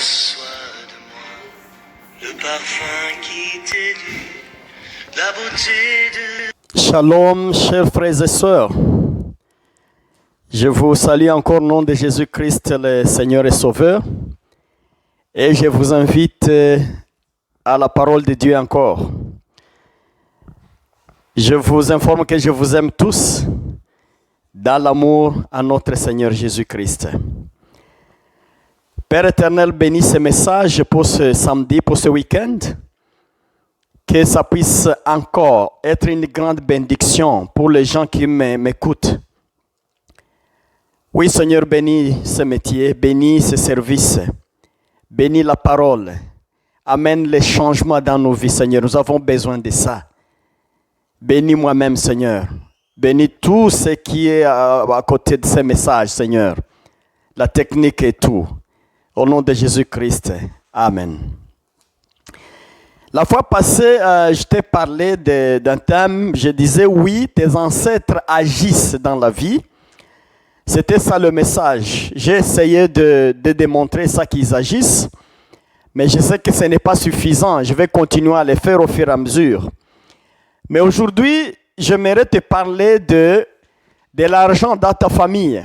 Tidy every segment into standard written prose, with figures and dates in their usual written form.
Reçois de moi le parfum qui t'est dû, la beauté de... Shalom, chers frères et sœurs. Je vous salue encore au nom de Jésus-Christ, le Seigneur et Sauveur. Et je vous invite à la parole de Dieu encore. Je vous informe que je vous aime tous dans l'amour à notre Seigneur Jésus-Christ. Père éternel, bénis ce message pour ce samedi, pour ce week-end. Que ça puisse encore être une grande bénédiction pour les gens qui m'écoutent. Oui, Seigneur, bénis ce métier, bénis ce service, bénis la parole. Amène les changements dans nos vies, Seigneur. Nous avons besoin de ça. Bénis moi-même, Seigneur. Bénis tout ce qui est à côté de ces messages, Seigneur. La technique et tout. Au nom de Jésus-Christ. Amen. La fois passée, je t'ai parlé d'un thème. Je disais, oui, tes ancêtres agissent dans la vie. C'était ça le message. J'ai essayé de démontrer ça qu'ils agissent. Mais je sais que ce n'est pas suffisant. Je vais continuer à le faire au fur et à mesure. Mais aujourd'hui, j'aimerais te parler de l'argent dans ta famille.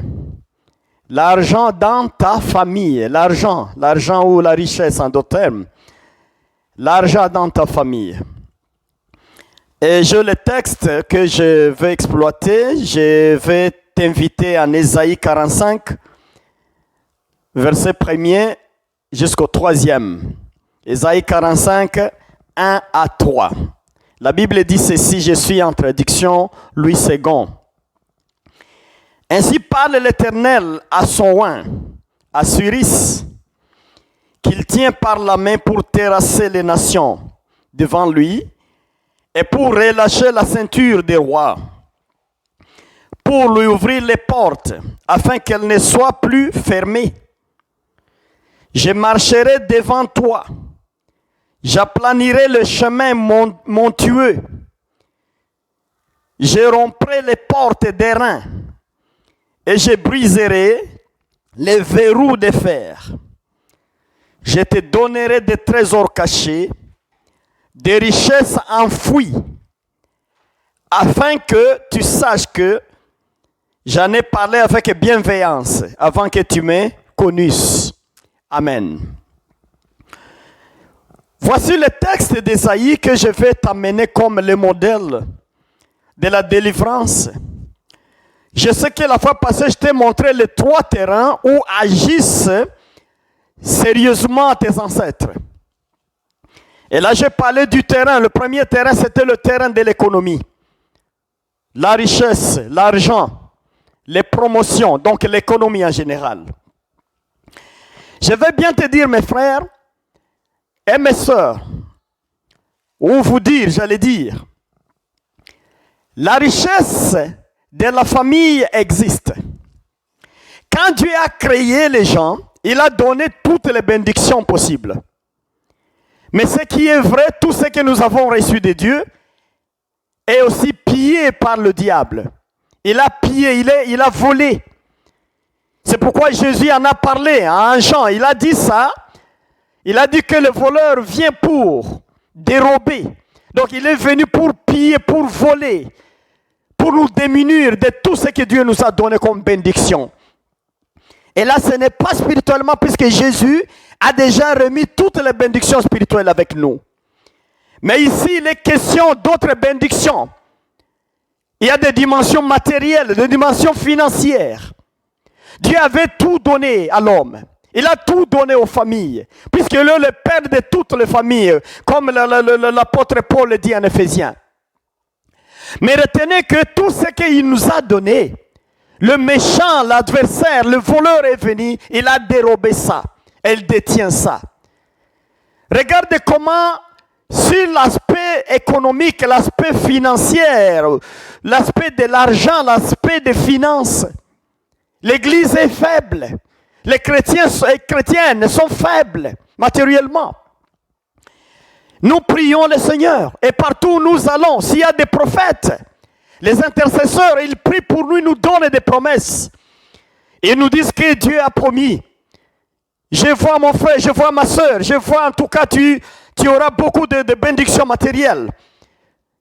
L'argent dans ta famille. L'argent ou la richesse en d'autres termes. L'argent dans ta famille. Et j'ai le texte que je vais exploiter. Je vais t'inviter en Ésaïe 45, verset 1er jusqu'au 3e. Ésaïe 45, 1 à 3. La Bible dit ceci, je suis en traduction Louis II. Ainsi parle l'Éternel à son oint, à Cyrus, qu'il tient par la main pour terrasser les nations devant lui et pour relâcher la ceinture des rois, pour lui ouvrir les portes afin qu'elles ne soient plus fermées. Je marcherai devant toi, j'aplanirai le chemin montueux, je romprai les portes d'airain et je briserai les verrous de fer. Je te donnerai des trésors cachés, des richesses enfouies, afin que tu saches que j'en ai parlé avec bienveillance, avant que tu me connusses. Amen. Voici le texte d'Ésaïe que je vais t'amener comme le modèle de la délivrance. Je sais que la fois passée, je t'ai montré les 3 terrains où agissent sérieusement tes ancêtres. Et là, j'ai parlé du terrain. Le premier terrain, c'était le terrain de l'économie. La richesse, l'argent, les promotions, donc l'économie en général. Je vais bien te dire, mes frères et mes sœurs, ou vous dire, j'allais dire, la richesse de la famille existe. Quand Dieu a créé les gens, il a donné toutes les bénédictions possibles. Mais ce qui est vrai, tout ce que nous avons reçu de Dieu est aussi pillé par le diable. Il a pillé, il a volé. C'est pourquoi Jésus en a parlé à Jean. Il a dit ça. Il a dit que le voleur vient pour dérober. Donc il est venu pour piller, pour voler, pour nous diminuer de tout ce que Dieu nous a donné comme bénédiction. Et là, ce n'est pas spirituellement, puisque Jésus a déjà remis toutes les bénédictions spirituelles avec nous. Mais ici, il est question d'autres bénédictions. Il y a des dimensions matérielles, des dimensions financières. Dieu avait tout donné à l'homme. Il a tout donné aux familles, puisque il est le père de toutes les familles, comme l'apôtre Paul le dit en Éphésiens. Mais retenez que tout ce qu'il nous a donné, le méchant, l'adversaire, le voleur est venu, il a dérobé ça. Elle détient ça. Regardez comment, sur l'aspect économique, l'aspect financier, l'aspect de l'argent, l'aspect des finances, l'Église est faible. Les chrétiens et chrétiennes sont faibles matériellement. Nous prions le Seigneur et partout où nous allons, s'il y a des prophètes, les intercesseurs, ils prient pour nous, ils nous donnent des promesses. Ils nous disent que Dieu a promis. Je vois mon frère, je vois ma soeur, je vois en tout cas tu auras beaucoup de bénédictions matérielles.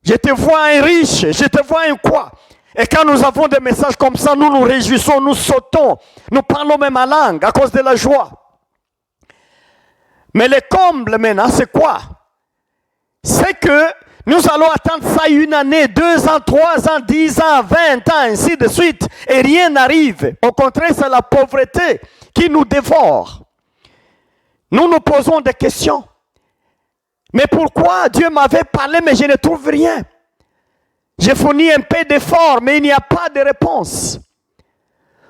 Je te vois un riche, je te vois un quoi. Et quand nous avons des messages comme ça, nous nous réjouissons, nous sautons, nous parlons même en langue à cause de la joie. Mais le comble maintenant, c'est quoi? C'est que nous allons attendre ça 1 année, 2 ans, 3 ans, 10 ans, 20 ans, ainsi de suite, et rien n'arrive. Au contraire, c'est la pauvreté qui nous dévore. Nous nous posons des questions. Mais pourquoi Dieu m'avait parlé, mais je ne trouve rien? J'ai fourni un peu d'efforts, mais il n'y a pas de réponse.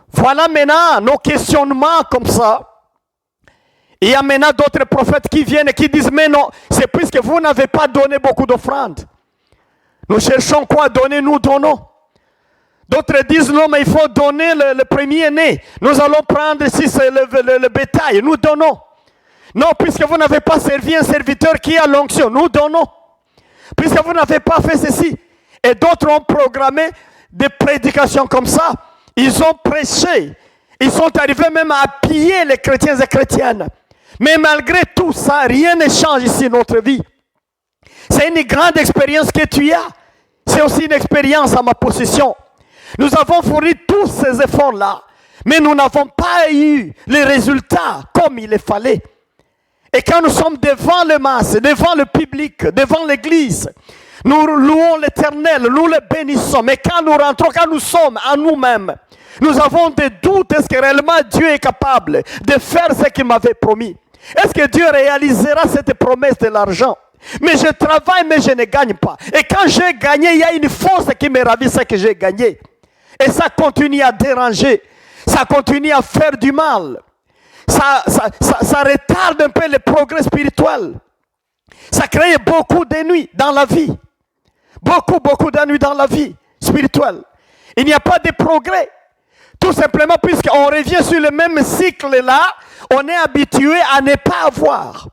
Voilà maintenant nos questionnements comme ça. Il y a maintenant d'autres prophètes qui viennent et qui disent, mais non, c'est puisque vous n'avez pas donné beaucoup d'offrandes. Nous cherchons quoi donner, nous donnons. D'autres disent, non, mais il faut donner le premier-né. Nous allons prendre si c'est le bétail, nous donnons. Non, puisque vous n'avez pas servi un serviteur qui a l'onction, nous donnons. Puisque vous n'avez pas fait ceci. Et d'autres ont programmé des prédications comme ça. Ils ont prêché. Ils sont arrivés même à piller les chrétiens et chrétiennes. Mais malgré tout ça, rien ne change ici notre vie. C'est une grande expérience que tu as. C'est aussi une expérience à ma possession. Nous avons fourni tous ces efforts-là. Mais nous n'avons pas eu les résultats comme il le fallait. Et quand nous sommes devant les masses, devant le public, devant l'église, nous louons l'Éternel, nous le bénissons. Mais quand nous rentrons, quand nous sommes en nous-mêmes, nous avons des doutes. Est-ce que réellement Dieu est capable de faire ce qu'il m'avait promis? Est-ce que Dieu réalisera cette promesse de l'argent? Mais je travaille, mais je ne gagne pas. Et quand j'ai gagné, il y a une force qui me ravit ce que j'ai gagné. Et ça continue à déranger. Ça continue à faire du mal. Ça retarde un peu le progrès spirituel. Ça crée beaucoup d'ennuis dans la vie. Beaucoup d'ennuis dans la vie spirituelle. Il n'y a pas de progrès. Tout simplement puisqu'on revient sur le même cycle-là, on est habitué à ne pas avoir.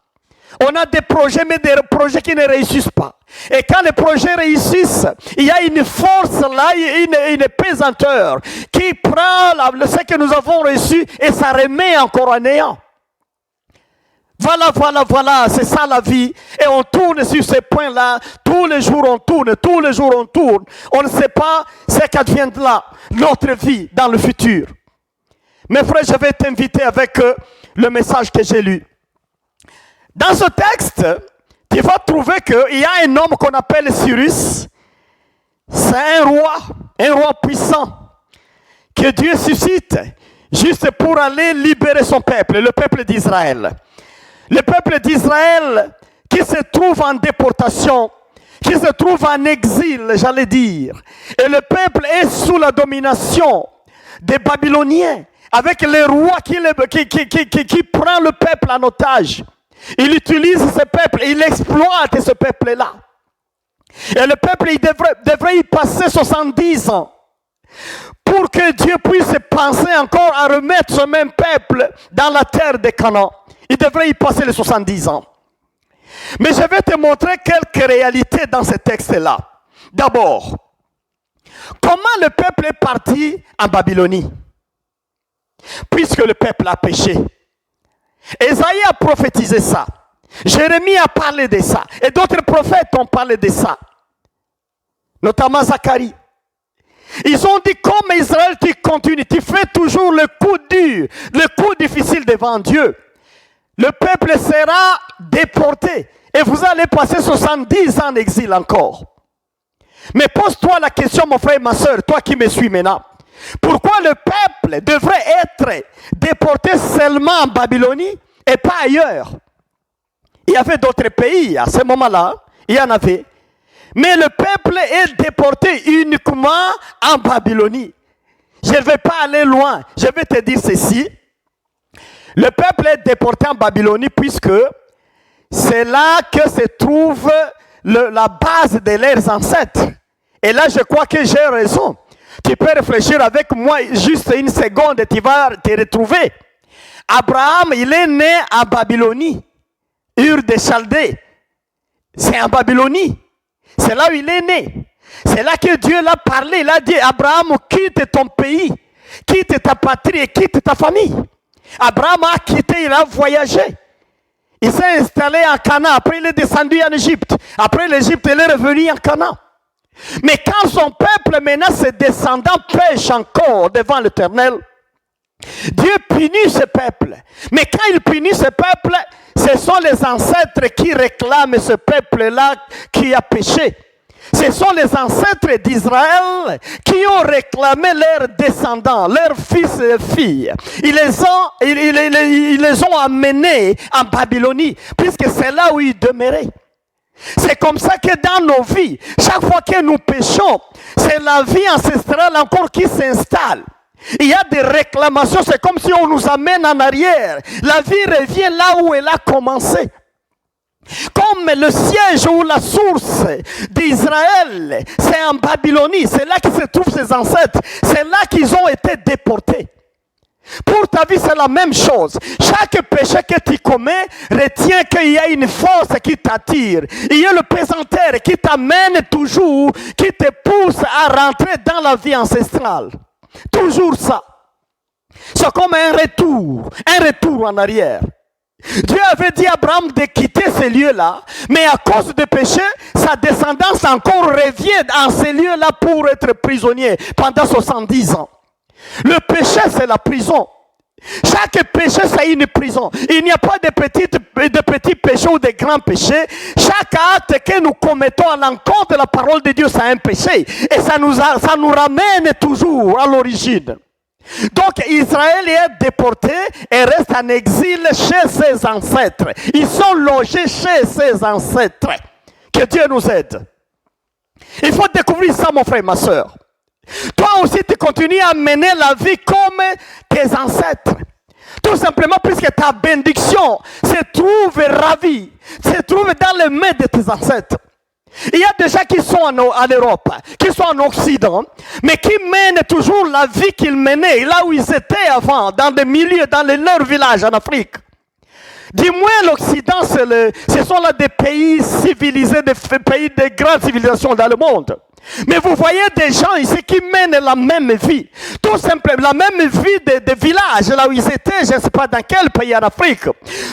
On a des projets, mais des projets qui ne réussissent pas. Et quand les projets réussissent, il y a une force là, une pesanteur qui prend ce que nous avons reçu et ça remet encore en néant. Voilà, c'est ça la vie. Et on tourne sur ces points-là. Tous les jours on tourne. On ne sait pas ce qu'adviendra notre vie dans le futur. Mes frères, je vais t'inviter avec le message que j'ai lu. Dans ce texte, tu vas trouver qu'il y a un homme qu'on appelle Cyrus. C'est un roi puissant, que Dieu suscite juste pour aller libérer son peuple, le peuple d'Israël. Le peuple d'Israël qui se trouve en déportation, qui se trouve en exil, j'allais dire. Et le peuple est sous la domination des Babyloniens, avec les rois qui prend le peuple en otage. Il utilise ce peuple, il exploite ce peuple-là. Et le peuple, il devrait y passer 70 ans pour que Dieu puisse penser encore à remettre ce même peuple dans la terre de Canaan. Il devrait y passer les 70 ans. Mais je vais te montrer quelques réalités dans ce texte-là. D'abord, comment le peuple est parti en Babylonie? Puisque le peuple a péché. Ésaïe a prophétisé ça. Jérémie a parlé de ça. Et d'autres prophètes ont parlé de ça. Notamment Zacharie. Ils ont dit, comme Israël, tu continues, tu fais toujours le coup dur, le coup difficile devant Dieu. Le peuple sera déporté. Et vous allez passer 70 ans en exil encore. Mais pose-toi la question, mon frère et ma soeur, toi qui me suis maintenant. Pourquoi le peuple devrait être déporté seulement en Babylonie et pas ailleurs? Il y avait d'autres pays à ce moment-là, il y en avait. Mais le peuple est déporté uniquement en Babylonie. Je ne vais pas aller loin. Je vais te dire ceci. Le peuple est déporté en Babylonie puisque c'est là que se trouve la base de leurs ancêtres. Et là, je crois que j'ai raison. Tu peux réfléchir avec moi juste une seconde et tu vas te retrouver. Abraham, il est né en Babylonie, Ur de Chaldée. C'est en Babylonie. C'est là où il est né. C'est là que Dieu l'a parlé. Il a dit, Abraham, quitte ton pays, quitte ta patrie et quitte ta famille. Abraham a quitté, il a voyagé. Il s'est installé en Canaan. Après, il est descendu en Égypte. Après l'Égypte, il est revenu en Canaan. Mais quand son peuple, maintenant ses descendants, pêchent encore devant l'Éternel, Dieu punit ce peuple. Mais quand il punit ce peuple, ce sont les ancêtres qui réclament ce peuple-là qui a péché. Ce sont les ancêtres d'Israël qui ont réclamé leurs descendants, leurs fils et filles. Ils les ont amenés en Babylonie, puisque c'est là où ils demeuraient. C'est comme ça que dans nos vies, chaque fois que nous péchons, c'est la vie ancestrale encore qui s'installe. Il y a des réclamations, c'est comme si on nous amène en arrière. La vie revient là où elle a commencé. Comme le siège ou la source d'Israël, c'est en Babylonie, c'est là que se trouvent ses ancêtres, c'est là qu'ils ont été déportés. Pour ta vie, c'est la même chose. Chaque péché que tu commets, retiens qu'il y a une force qui t'attire. Il y a le pesanteur qui t'amène toujours, qui te pousse à rentrer dans la vie ancestrale. Toujours ça. C'est comme un retour en arrière. Dieu avait dit à Abraham de quitter ces lieux-là, mais à cause du péché, sa descendance encore revient dans ces lieux-là pour être prisonnier pendant 70 ans. Le péché, c'est la prison. Chaque péché, c'est une prison. Il n'y a pas de petits péchés ou de grands péchés. Chaque acte que nous commettons à l'encontre de la parole de Dieu, c'est un péché. Et ça nous ramène toujours à l'origine. Donc Israël est déporté et reste en exil chez ses ancêtres. Ils sont logés chez ses ancêtres. Que Dieu nous aide. Il faut découvrir ça, mon frère, ma soeur. Toi aussi, tu continues à mener la vie comme tes ancêtres. Tout simplement puisque ta bénédiction se trouve ravie, se trouve dans les mains de tes ancêtres. Il y a des gens qui sont en Europe, qui sont en Occident, mais qui mènent toujours la vie qu'ils menaient là où ils étaient avant, dans des milieux, dans leurs villages en Afrique. Du moins, l'Occident, ce sont là des pays civilisés, des pays de grandes civilisations dans le monde. Mais vous voyez des gens ici qui mènent la même vie. Tout simplement, la même vie des villages, là où ils étaient, je ne sais pas dans quel pays en Afrique.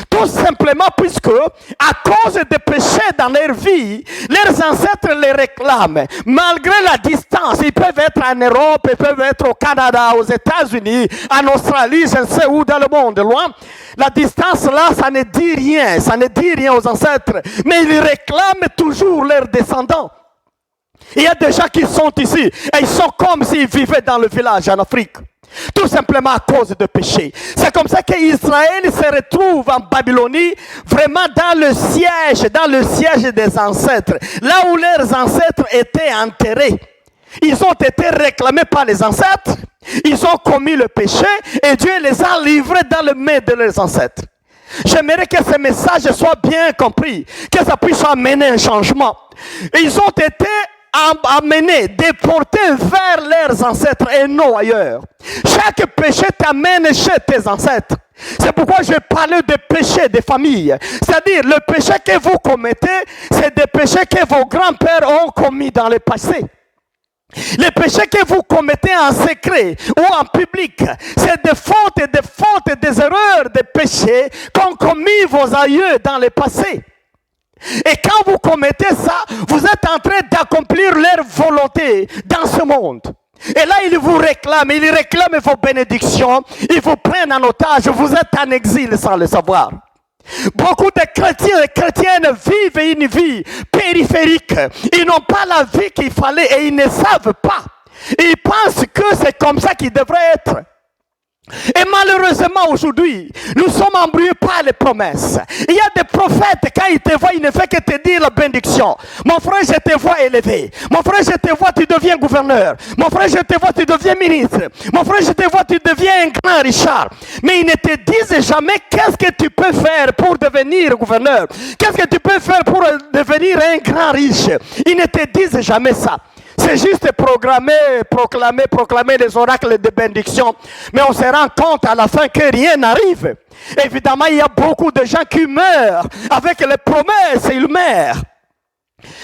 Tout simplement puisque, à cause des péchés dans leur vie, leurs ancêtres les réclament. Malgré la distance, ils peuvent être en Europe, ils peuvent être au Canada, aux États-Unis, en Australie, je ne sais où dans le monde, loin. La distance là, ça ne dit rien aux ancêtres. Mais ils réclament toujours leurs descendants. Il y a des gens qui sont ici et ils sont comme s'ils vivaient dans le village en Afrique. Tout simplement à cause de péché. C'est comme ça qu'Israël se retrouve en Babylonie, vraiment dans le siège des ancêtres. Là où leurs ancêtres étaient enterrés. Ils ont été réclamés par les ancêtres. Ils ont commis le péché et Dieu les a livrés dans le mains de leurs ancêtres. J'aimerais que ce message soit bien compris, que ça puisse amener un changement. Ils ont été amenés, déportés vers leurs ancêtres et non ailleurs. Chaque péché t'amène chez tes ancêtres. C'est pourquoi je parlais de péché des familles. C'est-à-dire, le péché que vous commettez, c'est des péchés que vos grands-pères ont commis dans le passé. Les péchés que vous commettez en secret ou en public, c'est des fautes et des erreurs, des péchés qu'ont commis vos aïeux dans le passé. Et quand vous commettez ça, vous êtes en train d'accomplir leur volonté dans ce monde. Et là, ils vous réclament, vos bénédictions, ils vous prennent en otage, vous êtes en exil sans le savoir. Beaucoup de chrétiens et chrétiennes vivent une vie périphérique. Ils n'ont pas la vie qu'il fallait et ils ne savent pas. Ils pensent que c'est comme ça qu'il devrait être. Et malheureusement aujourd'hui, nous sommes embrouillés par les promesses. Il y a des prophètes, quand ils te voient, ils ne font que te dire la bénédiction. Mon frère, je te vois élevé. Mon frère, je te vois, tu deviens gouverneur. Mon frère, je te vois, tu deviens ministre. Mon frère, je te vois, tu deviens un grand Richard. Mais ils ne te disent jamais qu'est-ce que tu peux faire pour devenir gouverneur. Qu'est-ce que tu peux faire pour devenir un grand riche. Ils ne te disent jamais ça. C'est juste proclamer les oracles de bénédiction. Mais on se rend compte à la fin que rien n'arrive. Évidemment, il y a beaucoup de gens qui meurent avec les promesses, ils meurent.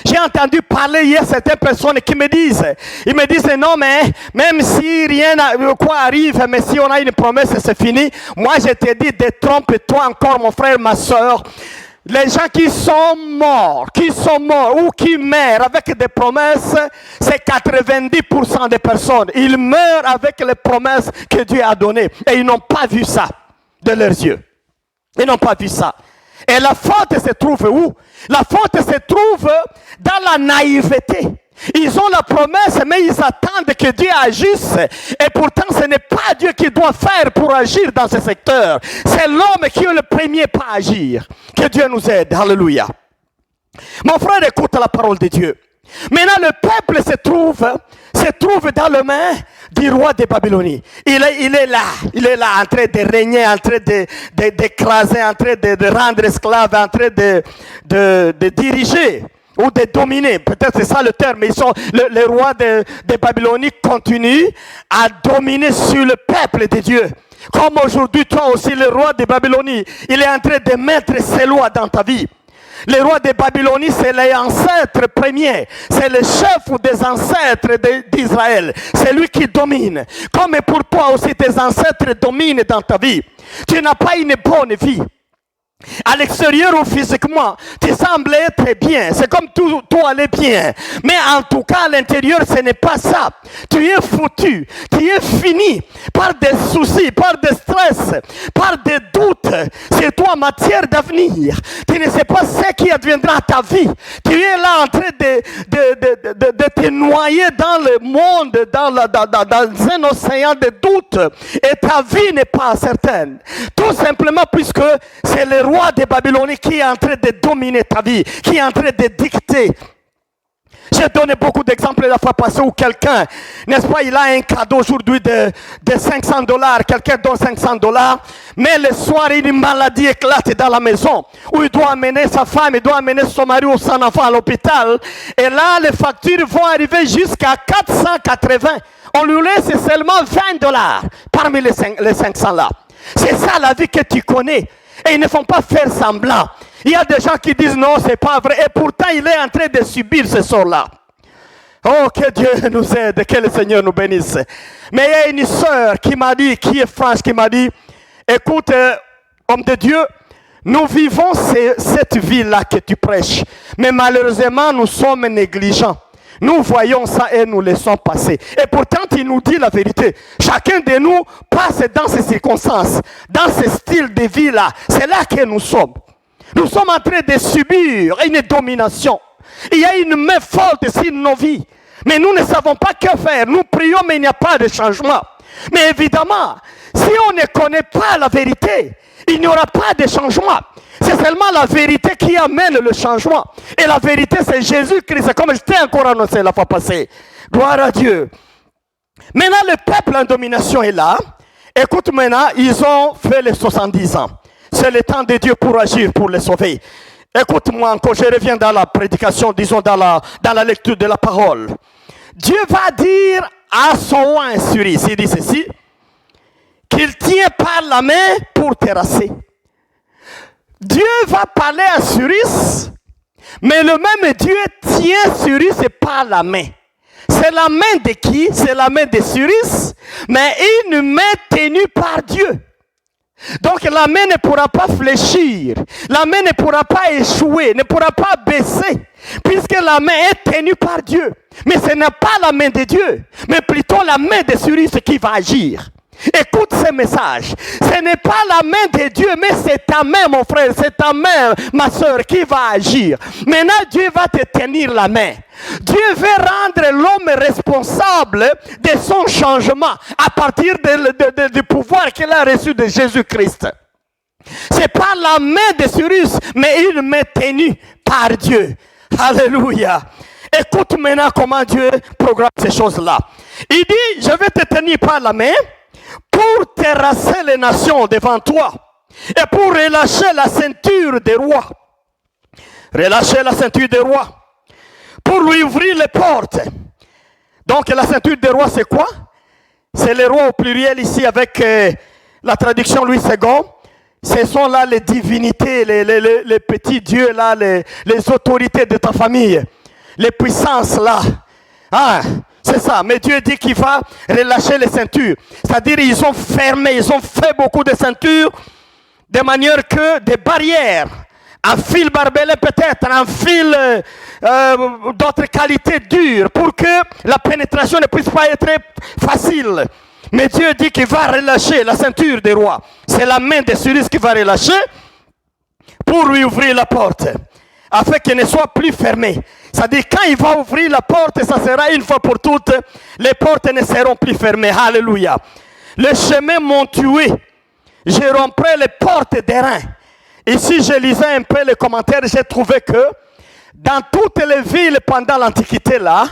J'ai entendu parler hier certaines personnes qui me disent, ils me disent non mais même si rien quoi arrive, mais si on a une promesse c'est fini. Moi je te dis, détrompe-toi encore mon frère, ma soeur. Les gens qui sont morts ou qui meurent avec des promesses, c'est 90% des personnes. Ils meurent avec les promesses que Dieu a données et ils n'ont pas vu ça de leurs yeux. Ils n'ont pas vu ça. Et la faute se trouve où? La faute se trouve dans la naïveté. Ils ont la promesse, mais ils attendent que Dieu agisse. Et pourtant, ce n'est pas Dieu qui doit faire pour agir dans ce secteur. C'est l'homme qui est le premier pas à agir. Que Dieu nous aide. Alléluia. Mon frère, écoute la parole de Dieu. Maintenant, le peuple se trouve dans les mains du roi de Babylonie. Il est là, en train de régner, en train d'écraser, en train de rendre esclave, en train de diriger ou de dominer. Peut-être c'est ça le terme. Le roi de Babylonie continue à dominer sur le peuple de Dieu. Comme aujourd'hui, toi aussi, le roi de Babylonie, il est en train de mettre ses lois dans ta vie. Le roi de Babylonie, c'est l'ancêtre premier. C'est le chef des ancêtres d'Israël. C'est lui qui domine. Comme pour toi aussi, tes ancêtres dominent dans ta vie. Tu n'as pas une bonne vie. À l'extérieur ou physiquement, tu sembles être bien. C'est comme tout allait bien. Mais en tout cas, à l'intérieur, ce n'est pas ça. Tu es foutu. Tu es fini par des soucis, par des stress, par des doutes. C'est toi matière d'avenir. Tu ne sais pas ce qui adviendra à ta vie. Tu es là en train de te noyer dans le monde, dans un océan de doutes. Et ta vie n'est pas certaine. Tout simplement puisque c'est le roi de Babylonie qui est en train de dominer ta vie, qui est en train de dicter. J'ai donné beaucoup d'exemples la fois passée où quelqu'un, n'est-ce pas, il a un cadeau aujourd'hui de $500, quelqu'un donne $500, mais le soir, une maladie éclate dans la maison, où il doit amener sa femme, il doit amener son mari ou son enfant à l'hôpital, et là, les factures vont arriver jusqu'à 480. On lui laisse seulement $20 parmi les 500 là. C'est ça la vie que tu connais. Et ils ne font pas faire semblant. Il y a des gens qui disent non, c'est pas vrai. Et pourtant, il est en train de subir ce sort-là. Oh, que Dieu nous aide, que le Seigneur nous bénisse. Mais il y a une sœur qui m'a dit, qui est franche, qui m'a dit, écoute, homme de Dieu, nous vivons cette vie-là que tu prêches. Mais malheureusement, nous sommes négligents. Nous voyons ça et nous laissons passer. Et pourtant, il nous dit la vérité. Chacun de nous passe dans ces circonstances, dans ce style de vie-là. C'est là que nous sommes. Nous sommes en train de subir une domination. Il y a une main forte sur nos vies. Mais nous ne savons pas que faire. Nous prions, mais il n'y a pas de changement. Mais évidemment, si on ne connaît pas la vérité, il n'y aura pas de changement. C'est seulement la vérité qui amène le changement. Et la vérité, c'est Jésus-Christ. Comme je t'ai encore annoncé la fois passée. Gloire à Dieu. Maintenant, le peuple en domination est là. Écoute maintenant, ils ont fait les 70 ans. C'est le temps de Dieu pour agir, pour les sauver. Écoute-moi encore, je reviens dans la prédication, disons dans la lecture de la parole. Dieu va dire à son roi Cyrus, il dit ceci, qu'il tient par la main pour terrasser. Dieu va parler à Cyrus, mais le même Dieu tient Cyrus par la main. C'est la main de qui? C'est la main de Cyrus, mais une main tenue par Dieu. Donc la main ne pourra pas fléchir, la main ne pourra pas échouer, ne pourra pas baisser, puisque la main est tenue par Dieu. Mais ce n'est pas la main de Dieu, mais plutôt la main de Cyrus qui va agir. Écoute ce message. Ce n'est pas la main de Dieu, mais c'est ta main, mon frère, c'est ta main, ma soeur, qui va agir. Maintenant, Dieu va te tenir la main. Dieu veut rendre l'homme responsable de son changement à partir du pouvoir qu'il a reçu de Jésus-Christ. C'est pas la main de Cyrus, mais une main tenue par Dieu. Alléluia. Écoute maintenant comment Dieu programme ces choses-là. Il dit, je vais te tenir par la main pour terrasser les nations devant toi et pour relâcher la ceinture des rois. Relâcher la ceinture des rois. Pour lui ouvrir les portes. Donc la ceinture des rois, c'est quoi? C'est les rois au pluriel ici avec la traduction Louis II. Ce sont là les divinités, les petits dieux là, les autorités de ta famille, les puissances là. Ah, c'est ça. Mais Dieu dit qu'il va relâcher les ceintures. C'est-à-dire ils ont fermé, ils ont fait beaucoup de ceintures de manière que des barrières, un fil barbelé peut-être, un fil d'autres qualités dures pour que la pénétration ne puisse pas être facile. Mais Dieu dit qu'il va relâcher la ceinture des rois. C'est la main de Cyrus qui va relâcher pour lui ouvrir la porte, afin qu'elle ne soit plus fermée. C'est-à-dire quand il va ouvrir la porte, ça sera une fois pour toutes, les portes ne seront plus fermées. Alléluia. Les chemins m'ont tué. Je romprai les portes d'airain. Ici, je lisais un peu les commentaires, j'ai trouvé que dans toutes les villes pendant l'Antiquité, là,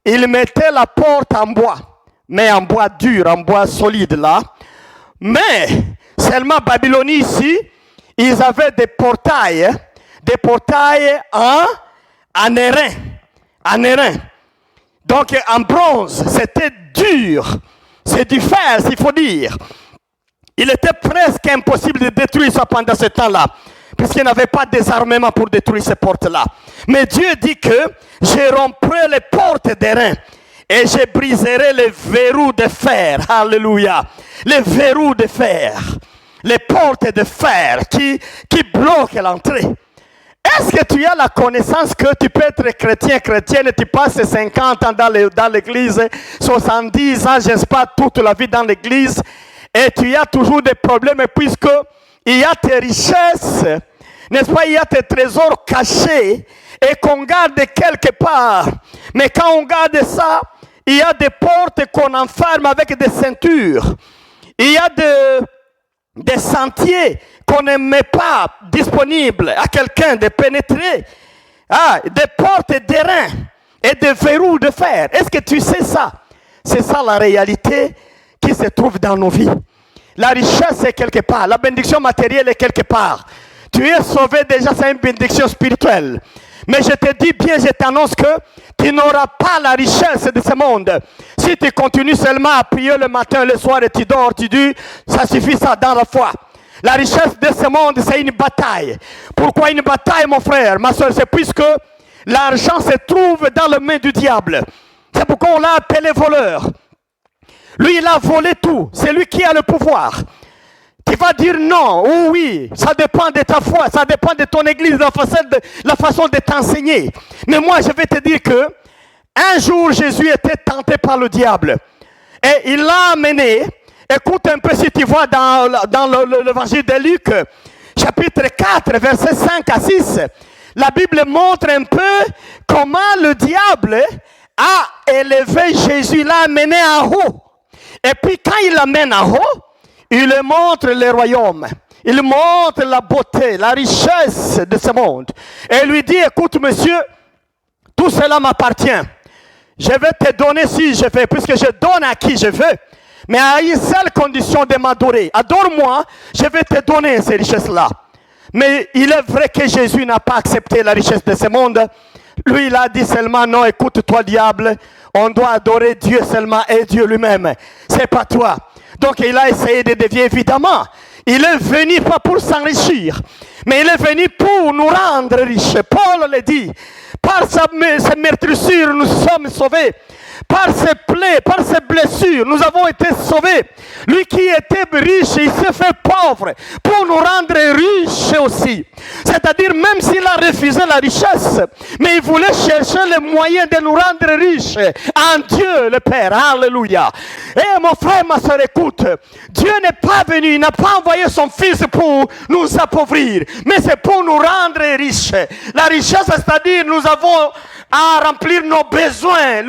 ils mettaient la porte en bois, mais en bois dur, en bois solide, là. Mais, seulement Babylonie, ici, ils avaient des portails en airain. Donc, en bronze, c'était dur. C'est du fer, s'il faut dire. Il était presque impossible de détruire ça pendant ce temps-là, puisqu'il n'y avait pas de désarmement pour détruire ces portes-là. Mais Dieu dit que je romprai les portes d'airain et je briserai les verrous de fer. Alléluia. Les verrous de fer. Les portes de fer qui bloquent l'entrée. Est-ce que tu as la connaissance que tu peux être chrétienne et tu passes 50 ans dans l'église, 70 ans, je ne sais pas, toute la vie dans l'église, et tu as toujours des problèmes puisque il y a tes richesses, n'est-ce pas, il y a tes trésors cachés et qu'on garde quelque part. Mais quand on garde ça, il y a des portes qu'on enferme avec des ceintures. Il y a des sentiers qu'on ne met pas disponibles à quelqu'un de pénétrer. Des portes d'airain et des verrous de fer. Est-ce que tu sais ça? C'est ça la réalité qui se trouve dans nos vies. La richesse est quelque part, la bénédiction matérielle est quelque part. Tu es sauvé déjà, c'est une bénédiction spirituelle. Mais je te dis bien, je t'annonce que tu n'auras pas la richesse de ce monde. Si tu continues seulement à prier le matin, le soir et tu dors, tu dis, ça suffit ça dans la foi. La richesse de ce monde, c'est une bataille. Pourquoi une bataille, mon frère, ma soeur? C'est puisque l'argent se trouve dans les mains du diable. C'est pourquoi on l'a appelé voleur. Lui, il a volé tout. C'est lui qui a le pouvoir. Tu vas dire non ou oui. Ça dépend de ta foi. Ça dépend de ton église, la façon de t'enseigner. Mais moi, je vais te dire que un jour, Jésus était tenté par le diable. Et il l'a amené. Écoute un peu si tu vois dans l'évangile de Luc, chapitre 4, versets 5 à 6. La Bible montre un peu comment le diable a élevé Jésus. Il l'a amené en haut. Et puis quand il l'amène en haut, il lui montre le royaume. Il montre la beauté, la richesse de ce monde. Et il lui dit, écoute monsieur, tout cela m'appartient. Je vais te donner si je veux, puisque je donne à qui je veux. Mais à une seule condition de m'adorer. Adore-moi, je vais te donner ces richesses-là. Mais il est vrai que Jésus n'a pas accepté la richesse de ce monde. Lui, il a dit seulement, non, écoute-toi, diable, on doit adorer Dieu seulement et Dieu lui-même. C'est pas toi. Donc, il a essayé de dévier, évidemment. Il est venu pas pour s'enrichir, mais il est venu pour nous rendre riches. Paul le dit, par sa meurtrissure, nous sommes sauvés. Par ses plaies, par ses blessures, nous avons été sauvés. Lui qui était riche, il s'est fait pauvre pour nous rendre riches aussi. C'est-à-dire, même s'il a refusé la richesse, mais il voulait chercher les moyens de nous rendre riches en Dieu le Père. Alléluia. Et mon frère, ma soeur, écoute, Dieu n'est pas venu, il n'a pas envoyé son Fils pour nous appauvrir, mais c'est pour nous rendre riches. La richesse, c'est-à-dire, nous avons à remplir nos besoins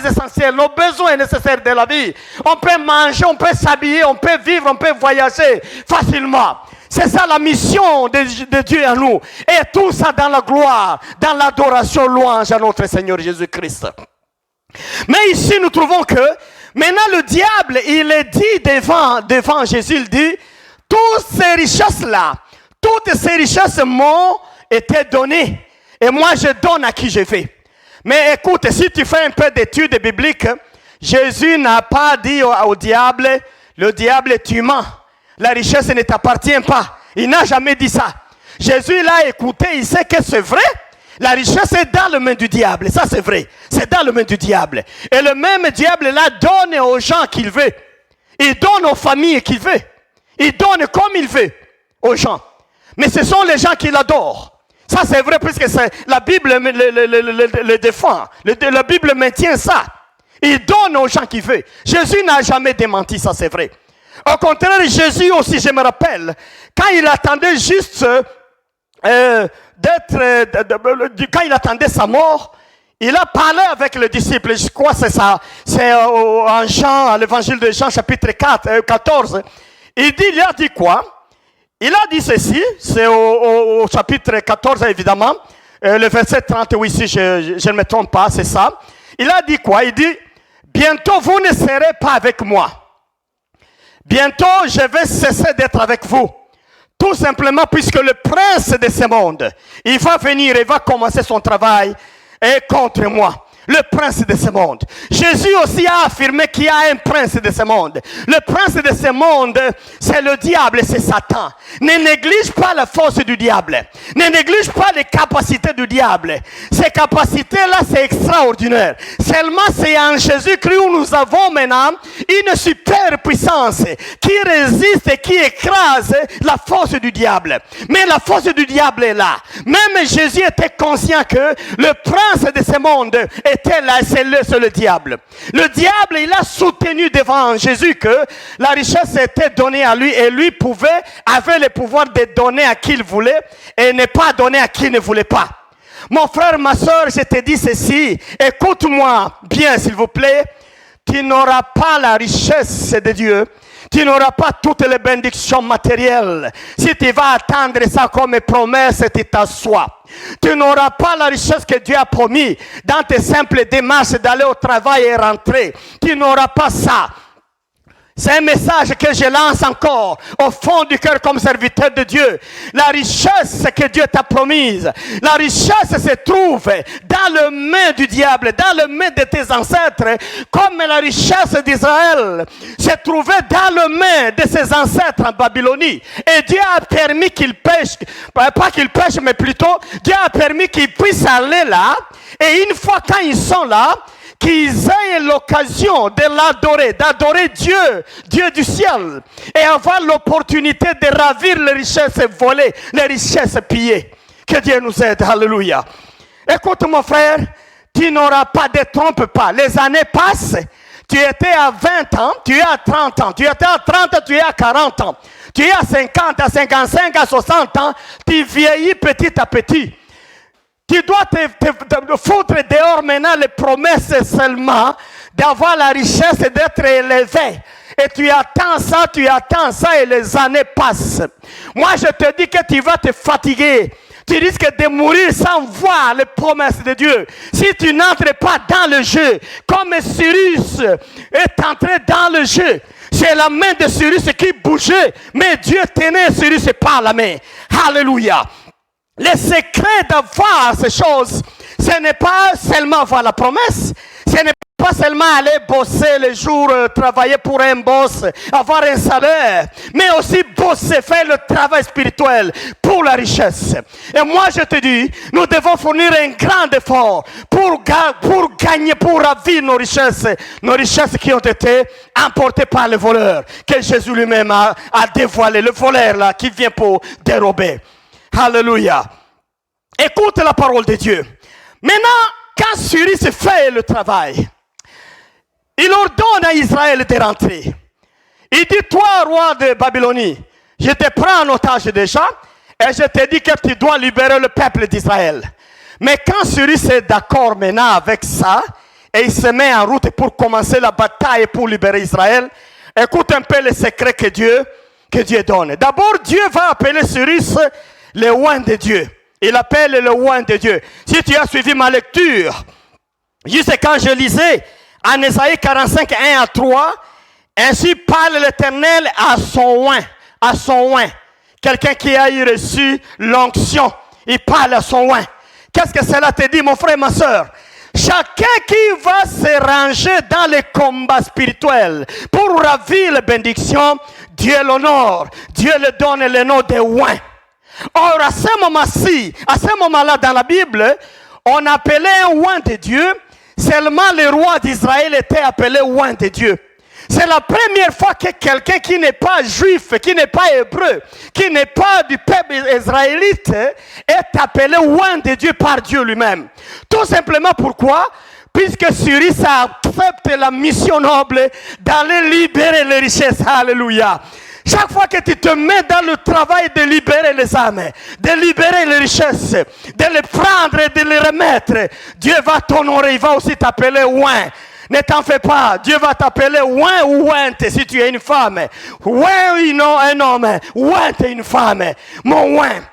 essentiels, nos besoins nécessaires de la vie. On peut manger, on peut s'habiller, on peut vivre, on peut voyager facilement. C'est ça la mission de Dieu à nous. Et tout ça dans la gloire, dans l'adoration, louange à notre Seigneur Jésus-Christ. Mais ici, nous trouvons que maintenant le diable, il est dit devant Jésus, il dit, toutes ces richesses-là, toutes ces richesses m'ont été données. Et moi, je donne à qui je veux. Mais écoute, si tu fais un peu d'études bibliques, Jésus n'a pas dit au diable, le diable est humain. La richesse ne t'appartient pas. Il n'a jamais dit ça. Jésus l'a écouté, il sait que c'est vrai. La richesse est dans le main du diable. Ça, c'est vrai. C'est dans le main du diable. Et le même diable là donne aux gens qu'il veut. Il donne aux familles qu'il veut. Il donne comme il veut aux gens. Mais ce sont les gens qui l'adorent. Ça, c'est vrai puisque la Bible le défend. La Bible maintient ça. Il donne aux gens qui veut. Jésus n'a jamais démenti ça, c'est vrai. Au contraire, Jésus aussi, je me rappelle, quand il attendait juste quand il attendait sa mort, il a parlé avec les disciples. Je crois que c'est ça. C'est en Jean, à l'évangile de Jean, chapitre 14. Il a dit quoi? Il a dit ceci, c'est au chapitre 14, évidemment, le verset 38, si je ne me trompe pas, c'est ça. Il a dit quoi? Il dit, bientôt vous ne serez pas avec moi. Bientôt je vais cesser d'être avec vous. Tout simplement puisque le prince de ce monde, il va venir et va commencer son travail contre moi. Le prince de ce monde. Jésus aussi a affirmé qu'il y a un prince de ce monde. Le prince de ce monde, c'est le diable, c'est Satan. Ne néglige pas la force du diable. Ne néglige pas les capacités du diable. Ces capacités-là, c'est extraordinaire. Seulement, c'est en Jésus-Christ où nous avons maintenant une super puissance qui résiste et qui écrase la force du diable. Mais la force du diable est là. Même Jésus était conscient que le prince de ce monde était là, c'est le diable. Le diable, il a soutenu devant Jésus que la richesse était donnée à lui et lui avait le pouvoir de donner à qui il voulait et ne pas donner à qui ne voulait pas. Mon frère, ma soeur, je te dis ceci, écoute-moi bien s'il vous plaît, tu n'auras pas la richesse de Dieu. Tu n'auras pas toutes les bénédictions matérielles. Si tu vas attendre ça comme promesse, tu t'assois. Tu n'auras pas la richesse que Dieu a promis dans tes simples démarches d'aller au travail et rentrer. Tu n'auras pas ça. C'est un message que je lance encore au fond du cœur comme serviteur de Dieu. La richesse que Dieu t'a promise, la richesse se trouve dans le main du diable, dans le main de tes ancêtres, comme la richesse d'Israël se trouvait dans le main de ses ancêtres en Babylonie. Et Dieu a permis qu'ils pêchent, pas qu'ils pêchent, mais plutôt Dieu a permis qu'ils puissent aller là. Et une fois quand ils sont là, qu'ils aient l'occasion de l'adorer, d'adorer Dieu, Dieu du ciel, et avoir l'opportunité de ravir les richesses volées, les richesses pillées. Que Dieu nous aide, alléluia. Écoute mon frère, tu n'auras pas, ne trompe pas, les années passent, tu étais à 20 ans, tu es à 30 ans, tu étais à 30 ans, tu es à 40 ans, tu es à 50, à 55, à 60 ans, tu vieillis petit à petit. Tu dois te foutre dehors maintenant les promesses seulement d'avoir la richesse et d'être élevé. Et tu attends ça et les années passent. Moi je te dis que tu vas te fatiguer. Tu risques de mourir sans voir les promesses de Dieu. Si tu n'entres pas dans le jeu, comme Cyrus est entré dans le jeu. C'est la main de Cyrus qui bougeait, mais Dieu tenait Cyrus par la main. Alléluia. Le secret d'avoir ces choses, ce n'est pas seulement avoir la promesse, ce n'est pas seulement aller bosser les jours, travailler pour un boss, avoir un salaire, mais aussi bosser, faire le travail spirituel pour la richesse. Et moi je te dis, nous devons fournir un grand effort pour gagner, pour ravir nos richesses qui ont été emportées par les voleurs, que Jésus lui-même a dévoilé, le voleur là qui vient pour dérober. Alléluia. Écoute la parole de Dieu. Maintenant, quand Cyrus fait le travail, il ordonne à Israël de rentrer. Il dit, toi, roi de Babylonie, je te prends en otage déjà et je te dis que tu dois libérer le peuple d'Israël. Mais quand Cyrus est d'accord maintenant avec ça et il se met en route pour commencer la bataille pour libérer Israël, écoute un peu le secret que Dieu donne. D'abord, Dieu va appeler Cyrus le oint de Dieu. Il appelle le oint de Dieu. Si tu as suivi ma lecture, juste quand je lisais en Ésaïe 45, 1 à 3, ainsi parle l'Éternel à son oint. Quelqu'un qui a eu reçu l'onction, il parle à son oint. Qu'est-ce que cela te dit, mon frère, ma soeur? Chacun qui va se ranger dans les combats spirituels pour ravir les bénédictions, Dieu l'honore, Dieu le donne le nom de oint. Or, à ce moment-ci, à ce moment-là dans la Bible, on appelait un oint de Dieu, seulement le roi d'Israël était appelé oint de Dieu. C'est la première fois que quelqu'un qui n'est pas juif, qui n'est pas hébreu, qui n'est pas du peuple israélite, est appelé oint de Dieu par Dieu lui-même. Tout simplement pourquoi? Puisque Cyrus accepte la mission noble d'aller libérer les richesses. Alléluia. Chaque fois que tu te mets dans le travail de libérer les âmes, de libérer les richesses, de les prendre et de les remettre, Dieu va t'honorer, il va aussi t'appeler oint. Ne t'en fais pas, Dieu va t'appeler oint ou ointe si tu es une femme. Oint un homme, ointe une femme. Mon oint.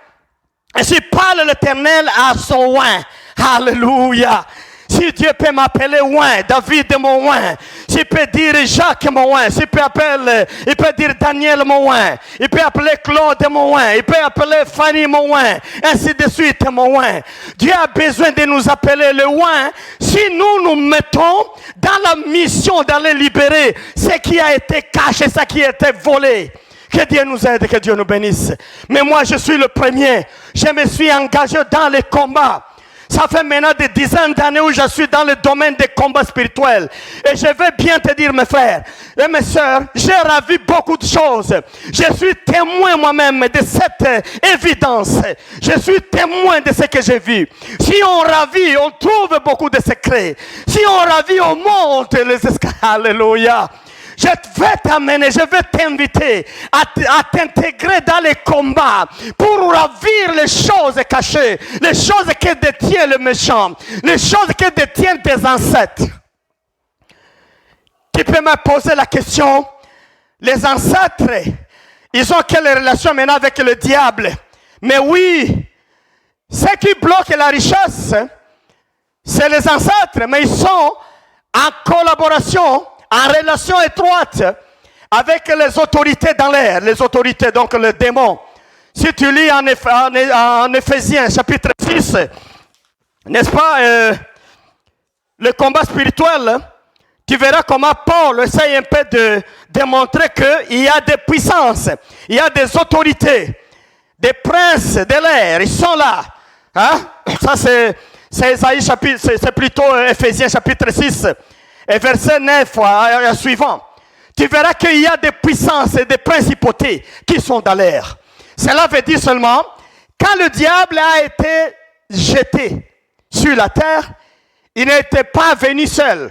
Et si parle l'Éternel à son oint. Alléluia. Si Dieu peut m'appeler oint, David mon oint. S'il peut dire Jacques mon oint. Il peut dire Daniel mon oint. Il peut appeler Claude mon oint. Il peut appeler Fanny mon oint. Ainsi de suite mon oint. Dieu a besoin de nous appeler le oint. Si nous nous mettons dans la mission d'aller libérer ce qui a été caché, ce qui a été volé. Que Dieu nous aide, que Dieu nous bénisse. Mais moi je suis le premier. Je me suis engagé dans les combats. Ça fait maintenant des dizaines d'années où je suis dans le domaine des combats spirituels. Et je vais bien te dire, mes frères et mes sœurs, j'ai ravi beaucoup de choses. Je suis témoin moi-même de cette évidence. Je suis témoin de ce que j'ai vu. Si on ravit, on trouve beaucoup de secrets. Si on ravit, on monte les escaliers. Alléluia. Je vais t'amener, je vais t'inviter à t'intégrer dans les combats pour ravir les choses cachées, les choses que détient le méchant, les choses que détiennent tes ancêtres. Tu peux me poser la question, les ancêtres, ils ont quelle relation maintenant avec le diable? Mais oui, ce qui bloque la richesse, c'est les ancêtres, mais ils sont en collaboration, en relation étroite avec les autorités dans l'air, les autorités, donc les démons. Si tu lis en Éphésiens chapitre 6, n'est-ce pas, le combat spirituel, tu verras comment Paul essaie un peu de démontrer qu'il y a des puissances, il y a des autorités, des princes de l'air, ils sont là. Hein? Ça c'est Ésaïe chapitre, c'est plutôt Éphésiens chapitre 6. Et verset 9 suivant, tu verras qu'il y a des puissances et des principautés qui sont dans l'air. Cela veut dire seulement, quand le diable a été jeté sur la terre, il n'était pas venu seul.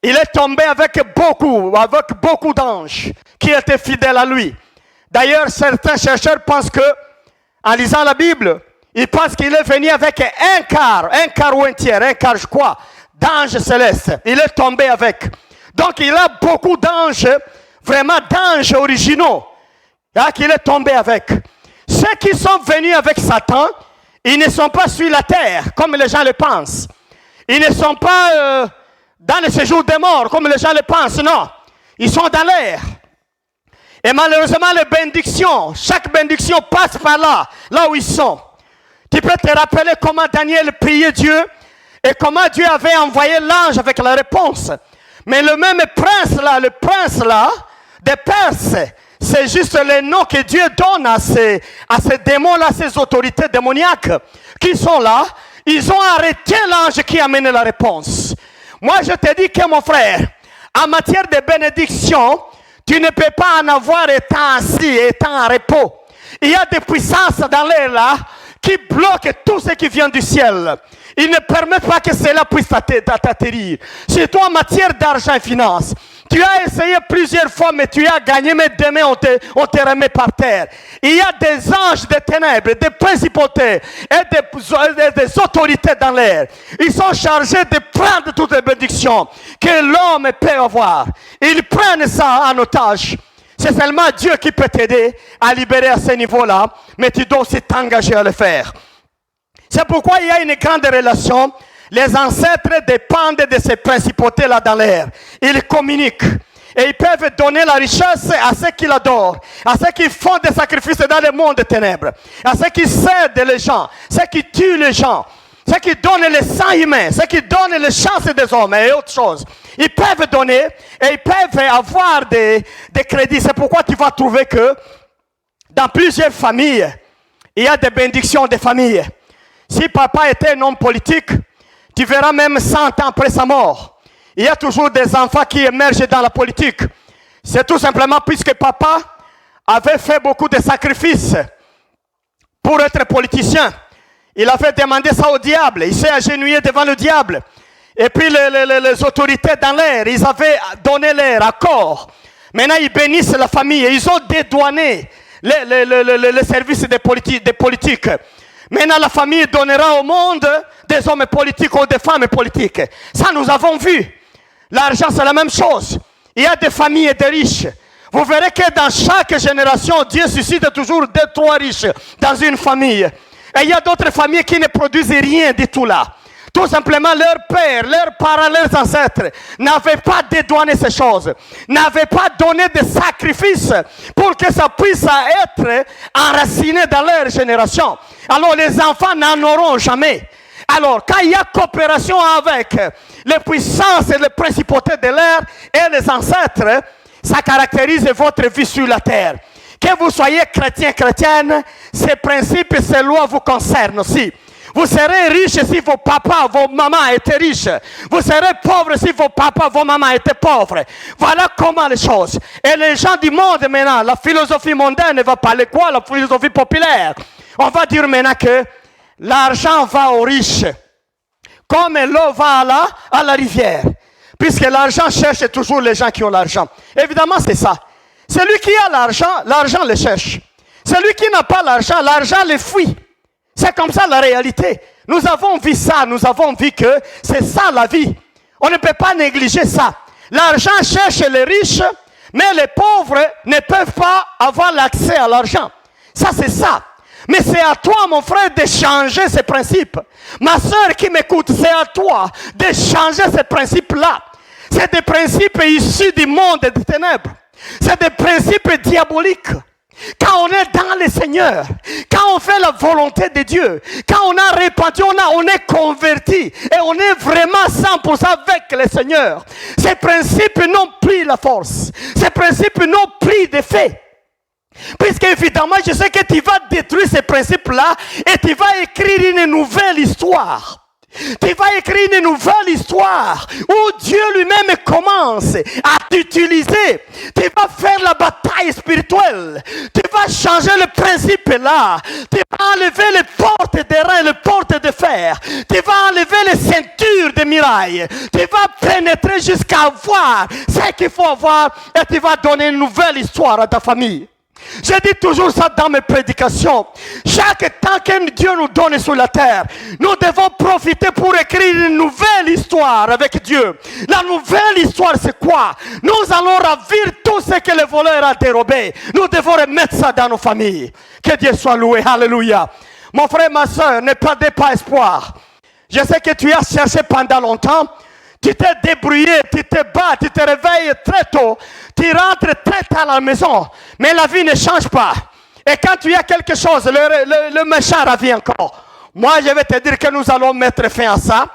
Il est tombé avec beaucoup d'anges qui étaient fidèles à lui. D'ailleurs, certains chercheurs pensent que, en lisant la Bible, ils pensent qu'il est venu avec un quart ou un tiers, un quart je crois, d'anges célestes. Il est tombé avec. Donc il a beaucoup d'anges, vraiment d'anges originaux, qu'il est tombé avec. Ceux qui sont venus avec Satan, ils ne sont pas sur la terre, comme les gens le pensent. Ils ne sont pas dans le séjour des morts, comme les gens le pensent, non. Ils sont dans l'air. Et malheureusement, les bénédictions, chaque bénédiction passe par là où ils sont. Tu peux te rappeler comment Daniel priait Dieu, et comment Dieu avait envoyé l'ange avec la réponse. Mais le même prince là, des Perses, c'est juste le nom que Dieu donne à ces démons-là, ces autorités démoniaques qui sont là. Ils ont arrêté l'ange qui a amené la réponse. Moi, je te dis que mon frère, en matière de bénédiction, tu ne peux pas en avoir étant assis, étant en repos. Il y a des puissances dans l'air là qui bloquent tout ce qui vient du ciel. Ils ne permettent pas que cela puisse t'atterrir. Surtout en matière d'argent et finances. Tu as essayé plusieurs fois, mais tu as gagné, mais demain on te remet par terre. Il y a des anges des ténèbres, des principautés et des autorités dans l'air. Ils sont chargés de prendre toutes les bénédictions que l'homme peut avoir. Ils prennent ça en otage. C'est seulement Dieu qui peut t'aider à libérer à ce niveau-là, mais tu dois aussi t'engager à le faire. C'est pourquoi il y a une grande relation. Les ancêtres dépendent de ces principautés-là dans l'air. Ils communiquent. Et ils peuvent donner la richesse à ceux qui l'adorent, à ceux qui font des sacrifices dans le monde des ténèbres, à ceux qui cèdent les gens, ceux qui tuent les gens. ceux qui donnent le sang humain, ceux qui donnent les chances des hommes et autre chose, ils peuvent donner et ils peuvent avoir des crédits. C'est pourquoi tu vas trouver que dans plusieurs familles, il y a des bénédictions des familles. Si papa était un homme politique, tu verras même 100 ans après sa mort, il y a toujours des enfants qui émergent dans la politique. C'est tout simplement puisque papa avait fait beaucoup de sacrifices pour être politicien. Il avait demandé ça au diable. Il s'est agenouillé devant le diable. Et puis les autorités dans l'air, ils avaient donné leur accord. Maintenant, ils bénissent la famille. Ils ont dédouané les services des politiques. Maintenant, la famille donnera au monde des hommes politiques ou des femmes politiques. Ça, nous avons vu. L'argent, c'est la même chose. Il y a des familles et des riches. Vous verrez que dans chaque génération, Dieu suscite toujours 2-3 riches dans une famille. Et il y a d'autres familles qui ne produisent rien du tout là. Tout simplement, leur père, leurs parents, leurs ancêtres n'avaient pas dédouané ces choses, n'avaient pas donné de sacrifices pour que ça puisse être enraciné dans leur génération. Alors les enfants n'en auront jamais. Alors, quand il y a coopération avec les puissances et les principautés de l'air et les ancêtres, ça caractérise votre vie sur la terre. Que vous soyez chrétien, chrétienne, ces principes et ces lois vous concernent aussi. Vous serez riche si vos papas, vos mamans étaient riches. Vous serez pauvres si vos papas, vos mamans étaient pauvres. Voilà comment les choses. Et les gens du monde maintenant, la philosophie mondaine va parler quoi? La philosophie populaire. On va dire maintenant que l'argent va aux riches, comme l'eau va à la rivière. Puisque l'argent cherche toujours les gens qui ont l'argent. Évidemment, c'est ça. Celui qui a l'argent le cherche. Celui qui n'a pas l'argent le fuit. C'est comme ça la réalité. Nous avons vu ça, nous avons vu que c'est ça la vie. On ne peut pas négliger ça. L'argent cherche les riches, mais les pauvres ne peuvent pas avoir l'accès à l'argent. Ça, c'est ça. Mais c'est à toi, mon frère, de changer ces principes. Ma soeur qui m'écoute, c'est à toi de changer ces principes-là. C'est des principes issus du monde des ténèbres. C'est des principes diaboliques. Quand on est dans le Seigneur, quand on fait la volonté de Dieu, quand on a répandu, on est converti et on est vraiment 100% avec le Seigneur. Ces principes n'ont plus la force. Ces principes n'ont plus d'effet. Puisque évidemment, je sais que tu vas détruire ces principes-là et tu vas écrire une nouvelle histoire. Tu vas écrire une nouvelle histoire où Dieu lui-même commence à t'utiliser. Tu vas faire la bataille spirituelle. Tu vas changer le principe là. Tu vas enlever les portes d'airain, les portes de fer. Tu vas enlever les ceintures de mirailles. Tu vas pénétrer jusqu'à voir ce qu'il faut avoir et tu vas donner une nouvelle histoire à ta famille. Je dis toujours ça dans mes prédications. Chaque temps que Dieu nous donne sur la terre, nous devons profiter pour écrire une nouvelle histoire avec Dieu. La nouvelle histoire, c'est quoi? Nous allons ravir tout ce que le voleur a dérobé. Nous devons remettre ça dans nos familles. Que Dieu soit loué. Alléluia. Mon frère, ma soeur, ne perdez pas espoir. Je sais que tu as cherché pendant longtemps. Tu t'es débrouillé, tu te bats, tu te réveilles très tôt, tu rentres très tard à la maison, mais la vie ne change pas. Et quand tu as quelque chose, le méchant revient encore. Moi, je vais te dire que nous allons mettre fin à ça,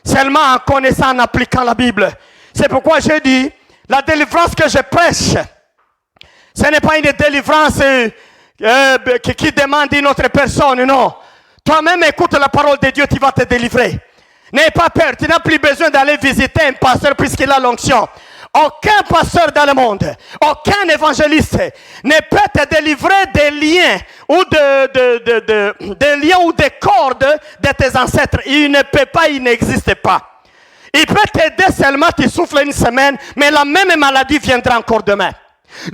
seulement en connaissant, en appliquant la Bible. C'est pourquoi j'ai dit, la délivrance que je prêche, ce n'est pas une délivrance qui demande une autre personne, non. Toi-même, écoute la parole de Dieu, tu vas te délivrer. N'aie pas peur, tu n'as plus besoin d'aller visiter un pasteur puisqu'il a l'onction. Aucun pasteur dans le monde, aucun évangéliste ne peut te délivrer des liens ou des liens ou des cordes de tes ancêtres. Il ne peut pas, il n'existe pas. Il peut t'aider seulement, tu souffles une semaine, mais la même maladie viendra encore demain.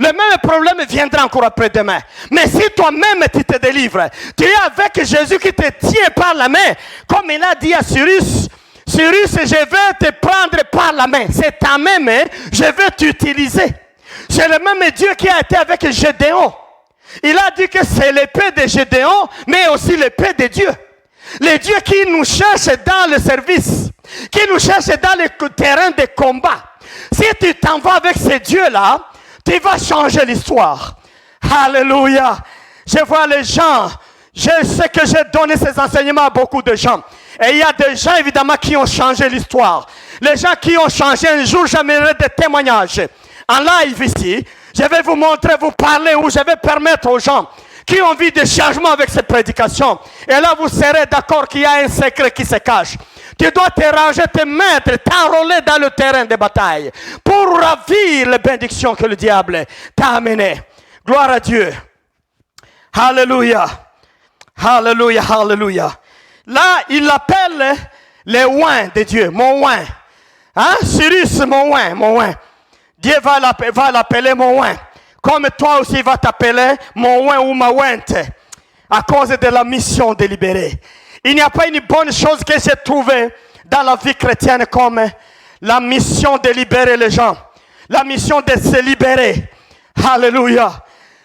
Le même problème viendra encore après-demain. Mais si toi-même tu te délivres, tu es avec Jésus qui te tient par la main, comme il a dit à Cyrus, Cyrus, je vais te prendre par la main. C'est ta même main, je vais t'utiliser. C'est le même Dieu qui a été avec Gédéon. Il a dit que c'est l'épée de Gédéon, mais aussi l'épée de Dieu. Le Dieu qui nous cherche dans le service, qui nous cherche dans le terrain de combat. Si tu t'en vas avec ce Dieu-là, tu vas changer l'histoire. Alléluia. Je vois les gens, Je sais que j'ai donné ces enseignements à beaucoup de gens. Et il y a des gens, évidemment, qui ont changé l'histoire. Les gens qui ont changé, un jour, j'amènerai des témoignages. En live ici, je vais vous montrer, vous parler, ou je vais permettre aux gens qui ont vu des changements avec cette prédication. Et là, vous serez d'accord qu'il y a un secret qui se cache. Tu dois te ranger, te mettre, t'enrôler dans le terrain de bataille pour ravir les bénédictions que le diable t'a amenées. Gloire à Dieu. Alléluia. Alléluia, alléluia. Là, il l'appelle les oins de Dieu, mon oin. Hein? Cyrus, mon oin, mon oin. Dieu va l'appeler mon oin. Comme toi aussi, il va t'appeler mon oin ou ma ointe. À cause de la mission de libérer. Il n'y a pas une bonne chose que j'ai trouvée dans la vie chrétienne comme la mission de libérer les gens. La mission de se libérer. Alléluia.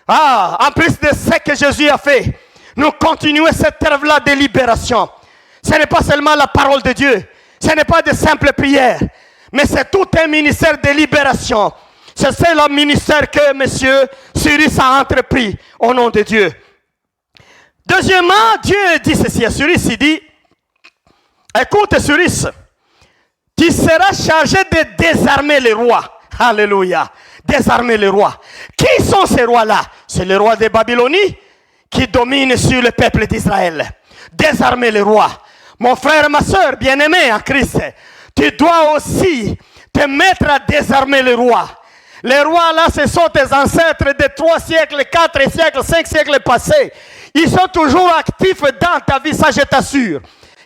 Ah, en plus de ce que Jésus a fait, nous continuons cette œuvre-là de libération. Ce n'est pas seulement la parole de Dieu. Ce n'est pas de simples prières. Mais c'est tout un ministère de libération. C'est le ministère que M. Cyrus a entrepris au nom de Dieu. Deuxièmement, Dieu dit ceci à Cyrus, il dit, écoute Cyrus, tu seras chargé de désarmer les rois. Alléluia. Désarmer les rois. Qui sont ces rois-là? C'est les rois de Babylonie qui dominent sur le peuple d'Israël. Désarmer les rois. Mon frère et ma soeur, bien-aimés en Christ, tu dois aussi te mettre à désarmer les rois. Les rois là, ce sont tes ancêtres de 3 siècles, 4 siècles, 5 siècles passés. Ils sont toujours actifs dans ta vie, ça je t'assure.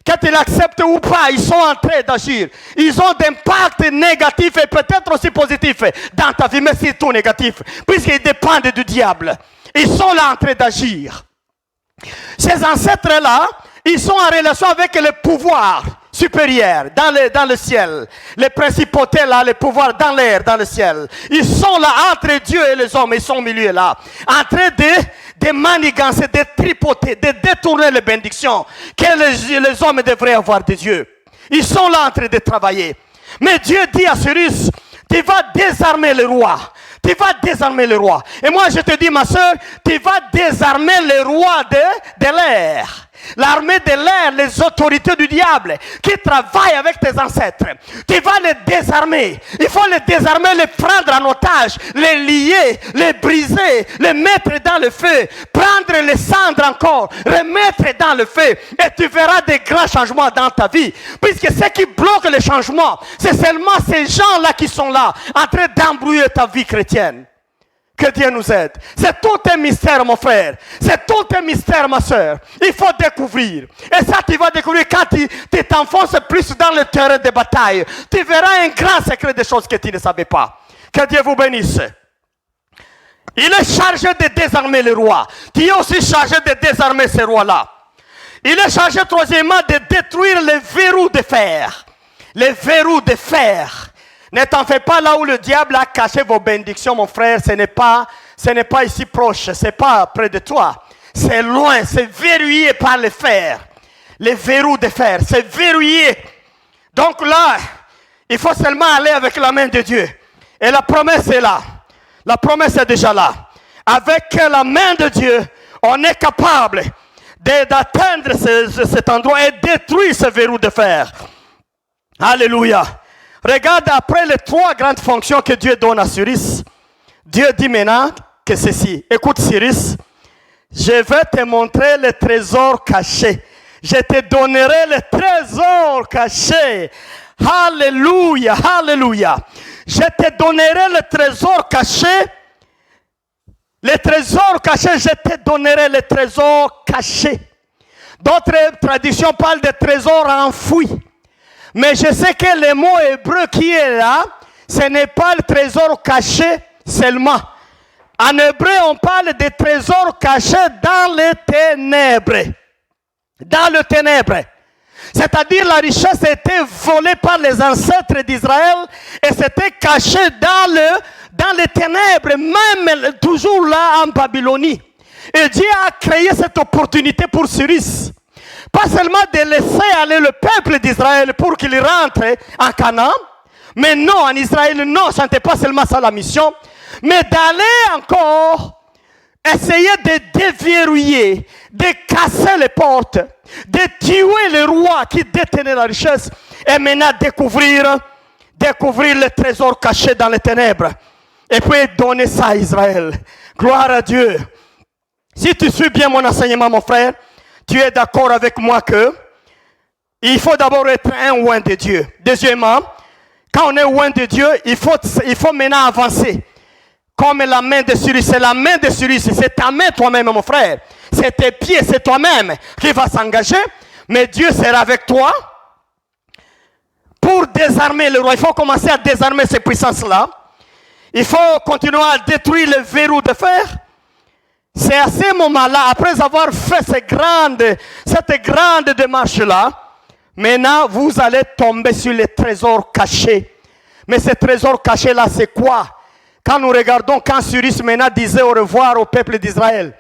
Quand ils acceptent ou pas, ils sont en train d'agir. Ils ont d'impact négatif et peut-être aussi positif dans ta vie, mais surtout négatif, puisqu'ils dépendent du diable. Ils sont là en train d'agir. Ces ancêtres-là, ils sont en relation avec le pouvoir supérieur dans le ciel. Les principautés là, les pouvoirs dans l'air, dans le ciel. Ils sont là entre Dieu et les hommes, ils sont au milieu là. En train de manigancer, de tripoter, de détourner les bénédictions que les hommes devraient avoir de Dieu. Ils sont là en train de travailler. Mais Dieu dit à Cyrus, tu vas désarmer le roi. Tu vas désarmer le roi. Et moi je te dis ma soeur, tu vas désarmer les rois de l'air. L'armée de l'air, les autorités du diable qui travaillent avec tes ancêtres. Tu vas les désarmer. Il faut les désarmer, les prendre en otage, les lier, les briser, les mettre dans le feu, prendre les cendres encore, remettre dans le feu. Et tu verras des grands changements dans ta vie. Puisque ce qui bloque les changements, c'est seulement ces gens-là qui sont là, en train d'embrouiller ta vie chrétienne. Que Dieu nous aide. C'est tout un mystère, mon frère. C'est tout un mystère, ma soeur. Il faut découvrir. Et ça, tu vas découvrir quand tu t'enfonces plus dans le terrain de bataille. Tu verras un grand secret des choses que tu ne savais pas. Que Dieu vous bénisse. Il est chargé de désarmer les rois. Tu es aussi chargé de désarmer ces rois-là. Il est chargé, troisièmement, de détruire les verrous de fer. Les verrous de fer. Ne t'en fais pas là où le diable a caché vos bénédictions, mon frère. Ce n'est pas ici proche, ce n'est pas près de toi. C'est loin, c'est verrouillé par le fer. Les verrous de fer, c'est verrouillé. Donc là, il faut seulement aller avec la main de Dieu. Et la promesse est là. La promesse est déjà là. Avec la main de Dieu, on est capable d'atteindre cet endroit et détruire ce verrou de fer. Alléluia. Regarde après les 3 grandes fonctions que Dieu donne à Cyrus. Dieu dit maintenant que ceci. Écoute Cyrus, je vais te montrer le trésor caché. Je te donnerai le trésor caché. Alléluia, alléluia. Je te donnerai le trésor caché. Le trésor caché, je te donnerai le trésor caché. D'autres traditions parlent de trésor enfoui. Mais je sais que le mot hébreu qui est là, ce n'est pas le trésor caché seulement. En hébreu, on parle de trésor caché dans les ténèbres. Dans le ténèbre. C'est-à-dire la richesse était volée par les ancêtres d'Israël et c'était caché dans les ténèbres, même toujours là en Babylonie. Et Dieu a créé cette opportunité pour Cyrus. Pas seulement de laisser aller le peuple d'Israël pour qu'il rentre en Canaan. Mais non, en Israël, non, ce n'était pas seulement ça la mission. Mais d'aller encore essayait de déverrouiller, de casser les portes, de tuer le roi qui détenait la richesse et maintenant découvrir le trésor caché dans les ténèbres et puis donner ça à Israël. Gloire à Dieu. Si tu suis bien mon enseignement, mon frère, tu es d'accord avec moi que il faut d'abord être un oint de Dieu. Deuxièmement, quand on est oint de Dieu, il faut maintenant avancer. Comme la main de Cyrus, c'est la main de Cyrus, c'est ta main toi-même, mon frère. C'est tes pieds, c'est toi-même qui va s'engager. Mais Dieu sera avec toi pour désarmer le roi. Il faut commencer à désarmer ces puissances-là. Il faut continuer à détruire les verrous de fer. C'est à ce moment-là, après avoir fait cette grande démarche-là, maintenant, vous allez tomber sur les trésors cachés. Mais ces trésors cachés-là, c'est quoi? Quand nous regardons, quand Cyrus maintenant disait au revoir au peuple d'Israël,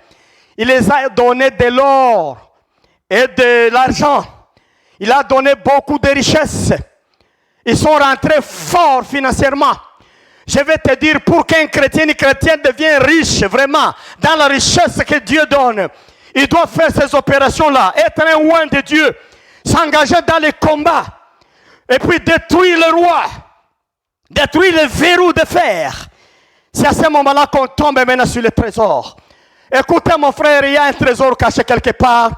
il les a donné de l'or et de l'argent. Il a donné beaucoup de richesses. Ils sont rentrés forts financièrement. Je vais te dire, pour qu'un chrétien, une chrétienne devienne riche, vraiment, dans la richesse que Dieu donne, il doit faire ces opérations-là, être un oint de Dieu, s'engager dans les combats, et puis détruire le roi, détruire les verrous de fer. C'est à ce moment-là qu'on tombe maintenant sur le trésor. Écoutez mon frère, il y a un trésor caché quelque part,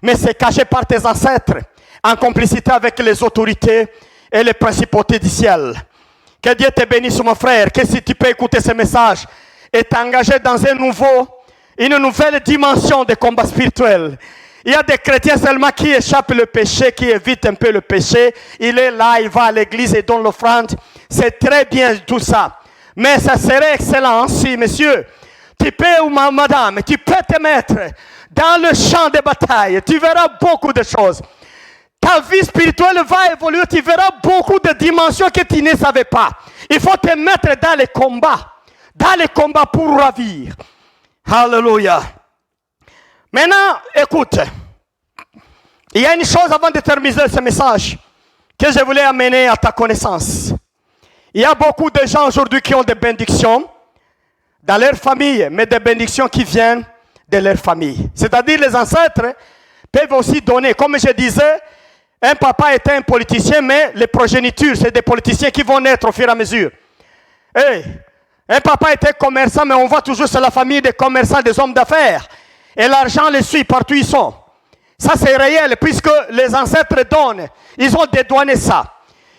mais c'est caché par tes ancêtres, en complicité avec les autorités et les principautés du ciel. Que Dieu te bénisse mon frère, que si tu peux écouter ce message et t'engager dans une nouvelle dimension de combat spirituel. Il y a des chrétiens seulement qui échappent le péché, qui évitent un peu le péché. Il est là, il va à l'église et donne l'offrande. C'est très bien tout ça. Mais ça serait excellent si, monsieur, tu peux ou madame, tu peux te mettre dans le champ de bataille. Tu verras beaucoup de choses. Ta vie spirituelle va évoluer. Tu verras beaucoup de dimensions que tu ne savais pas. Il faut te mettre dans les combats pour ravir. Alléluia. Maintenant, écoute. Il y a une chose avant de terminer ce message que je voulais amener à ta connaissance. Il y a beaucoup de gens aujourd'hui qui ont des bénédictions dans leur famille, mais des bénédictions qui viennent de leur famille. C'est-à-dire les ancêtres peuvent aussi donner. Comme je disais, un papa était un politicien, mais les progénitures, c'est des politiciens qui vont naître au fur et à mesure. Hey, un papa était commerçant, mais on voit toujours c'est la famille des commerçants, des hommes d'affaires. Et l'argent les suit partout où ils sont. Ça c'est réel, puisque les ancêtres donnent. Ils ont dédouané ça.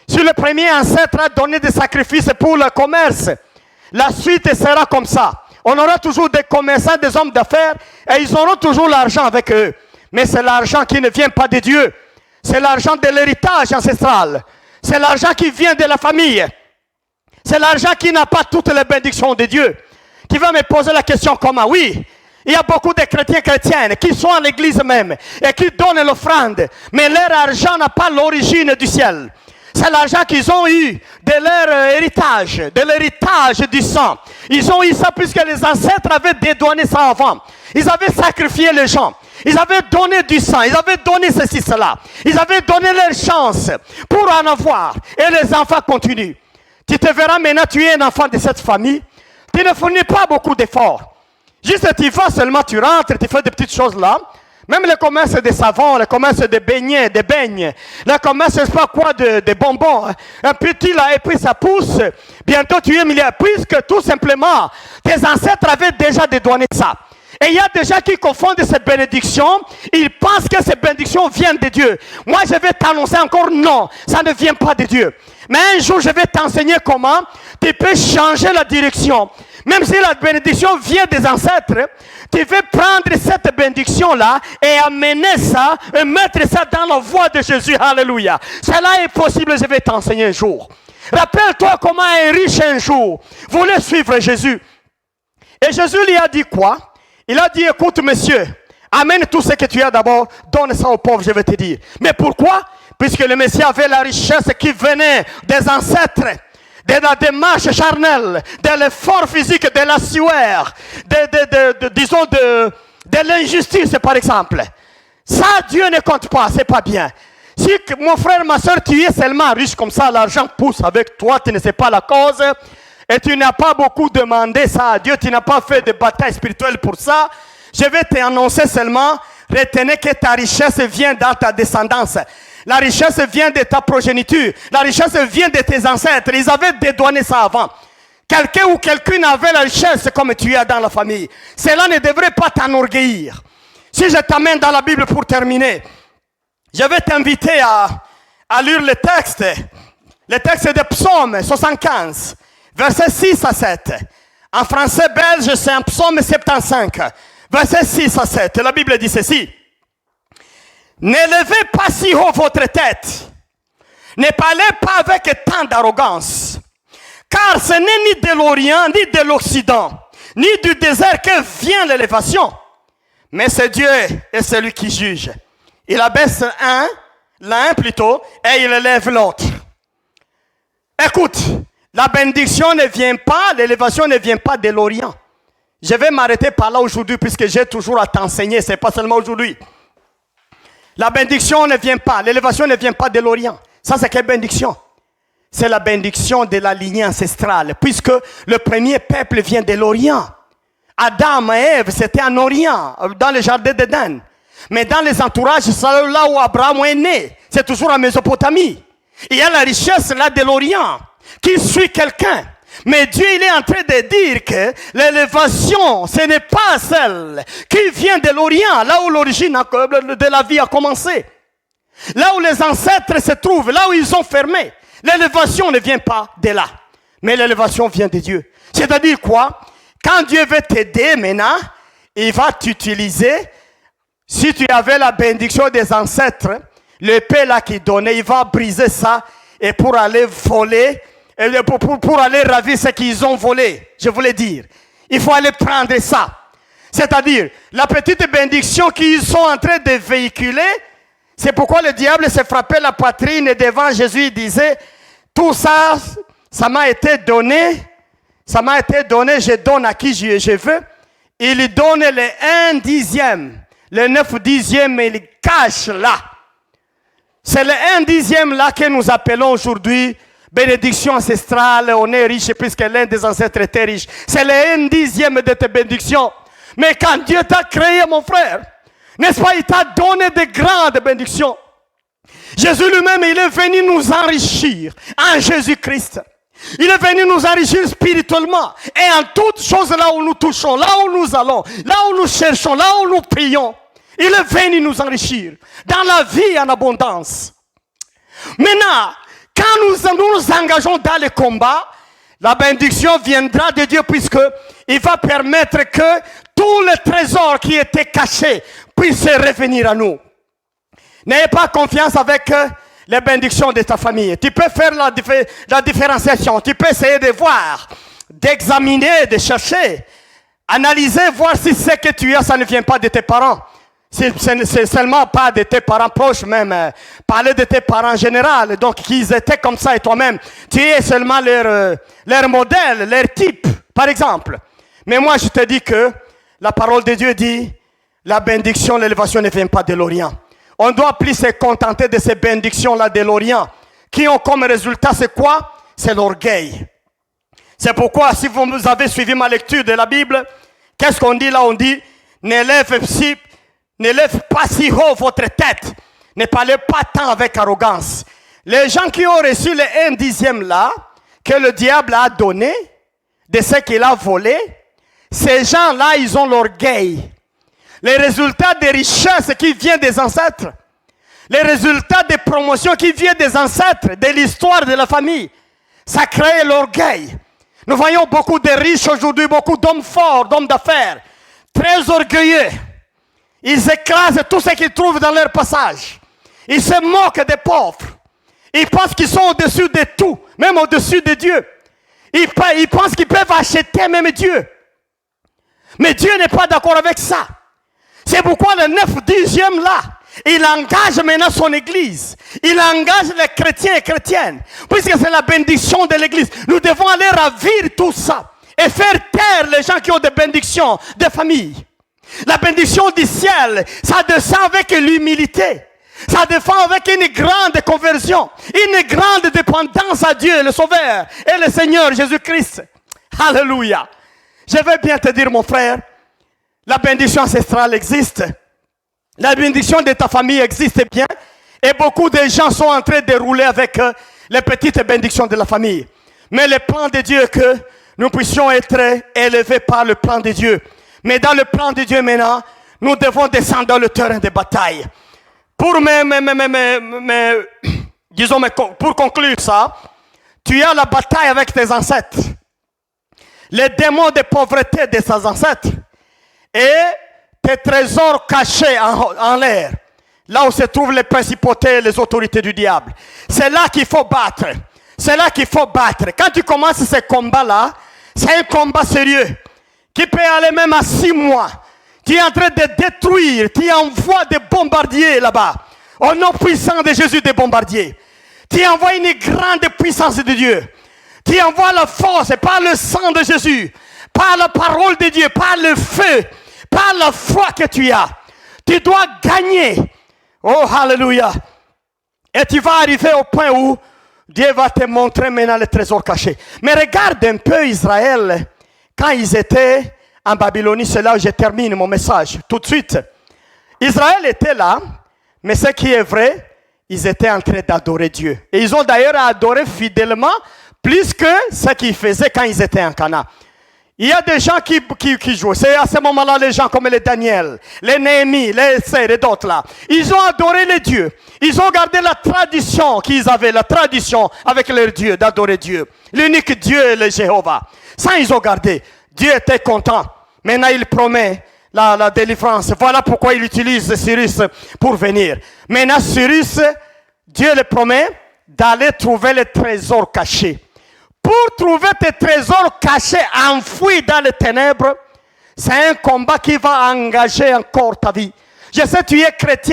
Si le premier ancêtre a donné des sacrifices pour le commerce, la suite sera comme ça. On aura toujours des commerçants, des hommes d'affaires, et ils auront toujours l'argent avec eux. Mais c'est l'argent qui ne vient pas de Dieu. C'est l'argent de l'héritage ancestral. C'est l'argent qui vient de la famille. C'est l'argent qui n'a pas toutes les bénédictions de Dieu. Qui va me poser la question comment? Oui, il y a beaucoup de chrétiennes qui sont à l'église même et qui donnent l'offrande. Mais leur argent n'a pas l'origine du ciel. C'est l'argent qu'ils ont eu de leur héritage, de l'héritage du sang. Ils ont eu ça puisque les ancêtres avaient dédouané ça avant. Ils avaient sacrifié les gens. Ils avaient donné du sang. Ils avaient donné ceci, cela. Ils avaient donné leur chance pour en avoir. Et les enfants continuent. Tu te verras maintenant, tu es un enfant de cette famille. Tu ne fournis pas beaucoup d'efforts. Juste tu vas seulement, tu rentres, tu fais des petites choses là. Même le commerce des savons, le commerce des beignets, le commerce, je ne sais pas quoi, de bonbons. Un petit là, et puis ça pousse. Bientôt tu es milliard. Puisque tout simplement, tes ancêtres avaient déjà dédouané ça. Et il y a des gens qui confondent ces bénédictions. Ils pensent que ces bénédictions viennent de Dieu. Moi, je vais t'annoncer encore, non, ça ne vient pas de Dieu. Mais un jour, je vais t'enseigner comment tu peux changer la direction. Même si la bénédiction vient des ancêtres, tu veux prendre cette bénédiction-là et amener ça, et mettre ça dans la voie de Jésus. Alléluia. Cela est possible, je vais t'enseigner un jour. Rappelle-toi comment un riche un jour voulait suivre Jésus. Et Jésus lui a dit quoi? Il a dit, écoute monsieur, amène tout ce que tu as d'abord, donne ça aux pauvres, je vais te dire. Mais pourquoi? Puisque le Messie avait la richesse qui venait des ancêtres, de la démarche charnelle, de l'effort physique, de la sueur, disons de l'injustice par exemple. Ça, Dieu ne compte pas, c'est pas bien. Si mon frère, ma soeur, tu es seulement riche comme ça, l'argent pousse avec toi, tu ne sais pas la cause, et tu n'as pas beaucoup demandé ça à Dieu, tu n'as pas fait de bataille spirituelle pour ça, je vais t'annoncer seulement, retenez que ta richesse vient dans ta descendance. La richesse vient de ta progéniture. La richesse vient de tes ancêtres. Ils avaient dédouané ça avant. Quelqu'un ou quelqu'une avait la richesse comme tu as dans la famille. Cela ne devrait pas t'enorgueillir. Si je t'amène dans la Bible pour terminer, je vais t'inviter à lire le texte de Psaume 75, versets 6 à 7. En français belge, c'est un psaume 75, versets 6 à 7. La Bible dit ceci. N'élevez pas si haut votre tête. Ne parlez pas avec tant d'arrogance. Car ce n'est ni de l'Orient, ni de l'Occident, ni du désert que vient l'élévation. Mais c'est Dieu et celui qui juge. Il abaisse l'un plutôt, et il élève l'autre. Écoute, la bénédiction ne vient pas, l'élévation ne vient pas de l'Orient. Je vais m'arrêter par là aujourd'hui puisque j'ai toujours à t'enseigner, ce n'est pas seulement aujourd'hui. La bénédiction ne vient pas, l'élévation ne vient pas de l'Orient. Ça, c'est quelle bénédiction? C'est la bénédiction de la lignée ancestrale, puisque le premier peuple vient de l'Orient. Adam et Ève, c'était en Orient, dans le jardin d'Éden. Mais dans les entourages, c'est là où Abraham est né. C'est toujours en Mésopotamie. Il y a la richesse là de l'Orient qui suit quelqu'un. Mais Dieu, il est en train de dire que l'élévation, ce n'est pas celle qui vient de l'Orient, là où l'origine de la vie a commencé. Là où les ancêtres se trouvent, là où ils ont fermé. L'élévation ne vient pas de là. Mais l'élévation vient de Dieu. C'est-à-dire quoi? Quand Dieu veut t'aider maintenant, il va t'utiliser. Si tu avais la bénédiction des ancêtres, l'épée là qui donnait, il va briser ça et pour aller voler, pour aller ravir ce qu'ils ont volé. Je voulais dire, il faut aller prendre ça. C'est-à-dire, la petite bénédiction qu'ils sont en train de véhiculer, c'est pourquoi le diable s'est frappé la poitrine et devant Jésus, il disait, tout ça, ça m'a été donné, je donne à qui je veux. Il donne le 1/10, le 9/10, il cache là. C'est le 1/10 là que nous appelons aujourd'hui bénédiction ancestrale. On est riche puisque l'un des ancêtres était riche. C'est le 1/10 de tes bénédictions. Mais quand Dieu t'a créé, mon frère, n'est-ce pas, il t'a donné de grandes bénédictions. Jésus lui-même, il est venu nous enrichir en Jésus-Christ. Il est venu nous enrichir spirituellement. Et en toutes choses, là où nous touchons, là où nous allons, là où nous cherchons, là où nous prions, il est venu nous enrichir dans la vie en abondance. Maintenant, quand nous engageons dans le combat, la bénédiction viendra de Dieu puisqu'il va permettre que tout le trésor qui était caché puisse revenir à nous. N'ayez pas confiance avec les bénédictions de ta famille. Tu peux faire la différenciation. Tu peux essayer de voir, d'examiner, de chercher, analyser, voir si ce que tu as, ça ne vient pas de tes parents. C'est seulement pas de tes parents proches même. Parler de tes parents en général. Donc, qu'ils étaient comme ça et toi-même. Tu es seulement leur modèle, leur type, par exemple. Mais moi, je te dis que la parole de Dieu dit, la bénédiction, l'élévation ne vient pas de l'Orient. On doit plus se contenter de ces bénédictions-là de l'Orient, qui ont comme résultat, c'est quoi? C'est l'orgueil. C'est pourquoi, si vous avez suivi ma lecture de la Bible, qu'est-ce qu'on dit là? On dit, n'élève pas si haut votre tête. Ne parlez pas tant avec arrogance. Les gens qui ont reçu le 1/10 là, que le diable a donné, de ce qu'il a volé, ces gens-là, ils ont l'orgueil. Les résultats des richesses qui viennent des ancêtres, les résultats des promotions qui viennent des ancêtres, de l'histoire de la famille, ça crée l'orgueil. Nous voyons beaucoup de riches aujourd'hui, beaucoup d'hommes forts, d'hommes d'affaires, très orgueilleux. Ils écrasent tout ce qu'ils trouvent dans leur passage. Ils se moquent des pauvres. Ils pensent qu'ils sont au-dessus de tout, même au-dessus de Dieu. Ils pensent qu'ils peuvent acheter même Dieu. Mais Dieu n'est pas d'accord avec ça. C'est pourquoi le 9/10 là, il engage maintenant son église. Il engage les chrétiens et chrétiennes. Puisque c'est la bénédiction de l'église. Nous devons aller ravir tout ça. Et faire taire les gens qui ont des bénédictions de famille. La bénédiction du ciel, ça descend avec l'humilité. Ça descend avec une grande conversion. Une grande dépendance à Dieu, le Sauveur et le Seigneur Jésus-Christ. Alléluia. Je vais bien te dire, mon frère, la bénédiction ancestrale existe. La bénédiction de ta famille existe bien. Et beaucoup de gens sont en train de rouler avec les petites bénédictions de la famille. Mais le plan de Dieu est que nous puissions être élevés par le plan de Dieu. Mais dans le plan de Dieu maintenant, nous devons descendre dans le terrain de bataille. Pour pour conclure ça, tu as la bataille avec tes ancêtres. Les démons de pauvreté de tes ancêtres. Et tes trésors cachés en l'air. Là où se trouvent les principautés et les autorités du diable. C'est là qu'il faut battre. C'est là qu'il faut battre. Quand tu commences ce combat-là, c'est un combat sérieux. Qui peut aller même à 6 mois. Tu es en train de détruire. Tu envoies des bombardiers là-bas. Au nom puissant de Jésus, des bombardiers. Tu envoies une grande puissance de Dieu. Tu envoies la force par le sang de Jésus. Par la parole de Dieu. Par le feu. Par la foi que tu as. Tu dois gagner. Oh, alléluia. Et tu vas arriver au point où Dieu va te montrer maintenant les trésors cachés. Mais regarde un peu Israël. Quand ils étaient en Babylonie, c'est là où je termine mon message. Tout de suite. Israël était là. Mais ce qui est vrai, ils étaient en train d'adorer Dieu. Et ils ont d'ailleurs adoré fidèlement plus que ce qu'ils faisaient quand ils étaient en Canaan. Il y a des gens qui jouent. C'est à ce moment-là les gens comme les Daniel, les Néhémie, les Esther et d'autres là. Ils ont adoré les dieux. Ils ont gardé la tradition qu'ils avaient, la tradition avec leur Dieu, d'adorer Dieu. L'unique Dieu est le Jéhovah. Ça, ils ont gardé. Dieu était content. Maintenant, il promet la délivrance. Voilà pourquoi il utilise Cyrus pour venir. Maintenant, Cyrus, Dieu le promet d'aller trouver les trésors cachés. Pour trouver tes trésors cachés, enfouis dans les ténèbres, c'est un combat qui va engager encore ta vie. Je sais que tu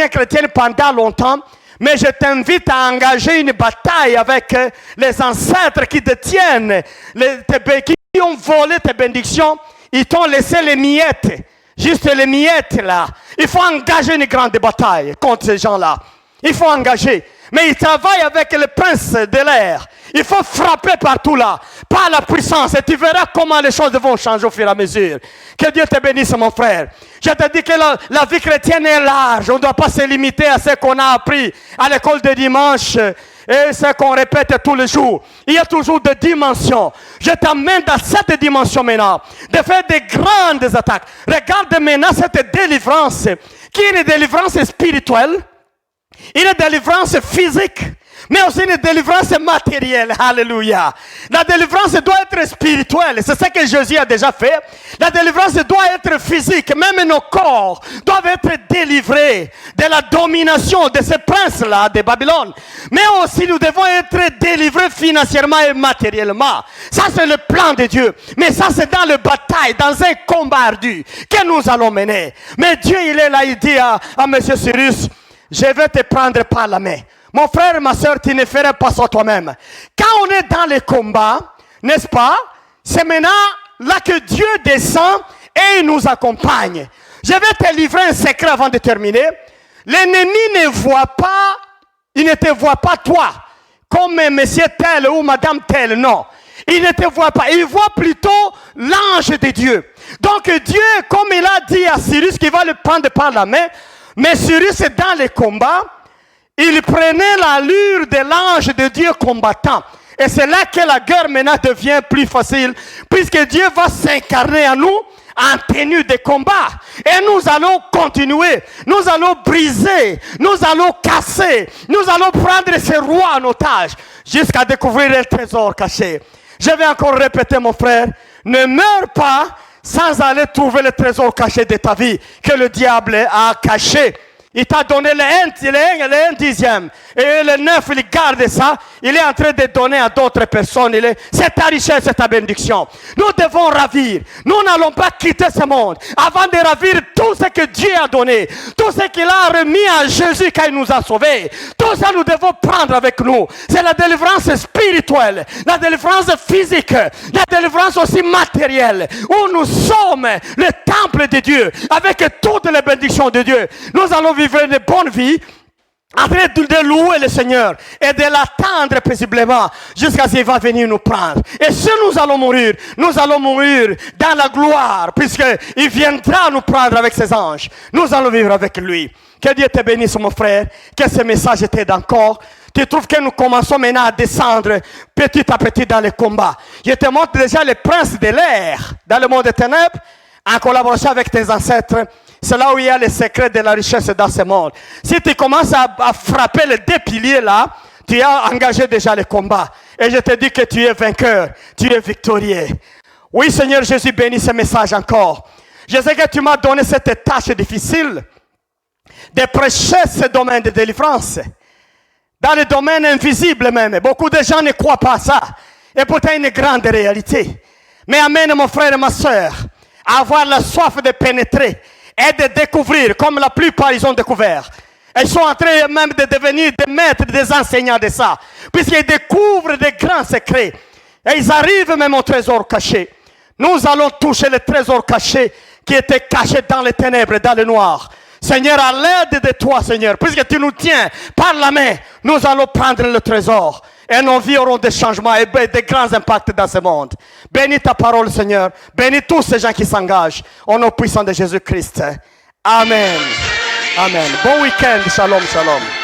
es chrétienne pendant longtemps, mais je t'invite à engager une bataille avec les ancêtres qui détiennent, qui ont volé tes bénédictions. Ils t'ont laissé les miettes, juste les miettes là. Il faut engager une grande bataille contre ces gens-là. Il faut engager. Mais ils travaillent avec le prince de l'air. Il faut frapper partout là, par la puissance. Et tu verras comment les choses vont changer au fur et à mesure. Que Dieu te bénisse, mon frère. Je te dis que la vie chrétienne est large. On ne doit pas se limiter à ce qu'on a appris à l'école de dimanche et ce qu'on répète tous les jours. Il y a toujours des dimensions. Je t'amène dans cette dimension maintenant, de faire des grandes attaques. Regarde maintenant cette délivrance, qui est une délivrance spirituelle. Une délivrance physique, mais aussi une délivrance matérielle. Alléluia. La délivrance doit être spirituelle. C'est ce que Jésus a déjà fait. La délivrance doit être physique. Même nos corps doivent être délivrés de la domination de ces princes-là de Babylone. Mais aussi nous devons être délivrés financièrement et matériellement. Ça c'est le plan de Dieu. Mais ça c'est dans le bataille, dans un combat ardu que nous allons mener. Mais Dieu il est là, il dit à M. Cyrus, je vais te prendre par la main. Mon frère, ma soeur, tu ne ferais pas ça toi-même. Quand on est dans les combats, n'est-ce pas? C'est maintenant là que Dieu descend et il nous accompagne. Je vais te livrer un secret avant de terminer. L'ennemi ne voit pas, il ne te voit pas toi, comme monsieur tel ou madame tel, non. Il ne te voit pas, il voit plutôt l'ange de Dieu. Donc Dieu, comme il a dit à Cyrus qu'il va le prendre par la main, mais Cyrus, dans les combats, il prenait l'allure de l'ange de Dieu combattant. Et c'est là que la guerre maintenant devient plus facile, puisque Dieu va s'incarner en nous en tenue de combat. Et nous allons continuer, nous allons briser, nous allons casser, nous allons prendre ces rois en otage, jusqu'à découvrir un trésor caché. Je vais encore répéter, mon frère, ne meurs pas sans aller trouver le trésor caché de ta vie que le diable a caché. Il t'a donné le 1 dixième. Et le 9, il garde ça. Il est en train de donner à d'autres personnes. C'est ta richesse, c'est ta bénédiction. Nous devons ravir. Nous n'allons pas quitter ce monde avant de ravir tout ce que Dieu a donné. Tout ce qu'il a remis à Jésus quand il nous a sauvés. Tout ça, nous devons prendre avec nous. C'est la délivrance spirituelle. La délivrance physique. La délivrance aussi matérielle. Où nous sommes le temple de Dieu. Avec toutes les bénédictions de Dieu. Nous allons vivre une bonne vie en train de louer le Seigneur et de l'attendre paisiblement jusqu'à ce qu'il va venir nous prendre. Et si nous allons mourir dans la gloire, puisqu'il viendra nous prendre avec ses anges. Nous allons vivre avec lui. Que Dieu te bénisse, mon frère. Que ce message t'aide encore. Tu trouves que nous commençons maintenant à descendre petit à petit dans les combats. Je te montre déjà les princes de l'air dans le monde des ténèbres, en collaboration avec tes ancêtres. C'est là où il y a le secret de la richesse dans ce monde. Si tu commences à frapper les deux piliers là, tu as engagé déjà le combat. Et je te dis que tu es vainqueur, tu es victorieux. Oui, Seigneur Jésus, bénis ce message encore. Je sais que tu m'as donné cette tâche difficile de prêcher ce domaine de délivrance. Dans le domaine invisible même. Beaucoup de gens ne croient pas à ça. Et pourtant, une grande réalité. Mais amène mon frère et ma soeur à avoir la soif de pénétrer et de découvrir, comme la plupart ils ont découvert. Ils sont en train même de devenir des maîtres, des enseignants de ça. Puisqu'ils découvrent des grands secrets. Et ils arrivent même au trésor caché. Nous allons toucher le trésor caché qui était caché dans les ténèbres, dans le noir. Seigneur, à l'aide de toi, Seigneur, puisque tu nous tiens par la main, nous allons prendre le trésor. Et nos vies auront des changements et des grands impacts dans ce monde. Bénis ta parole, Seigneur. Bénis tous ces gens qui s'engagent au nom puissant de Jésus-Christ. Amen. Amen. Bon week-end. Shalom, shalom.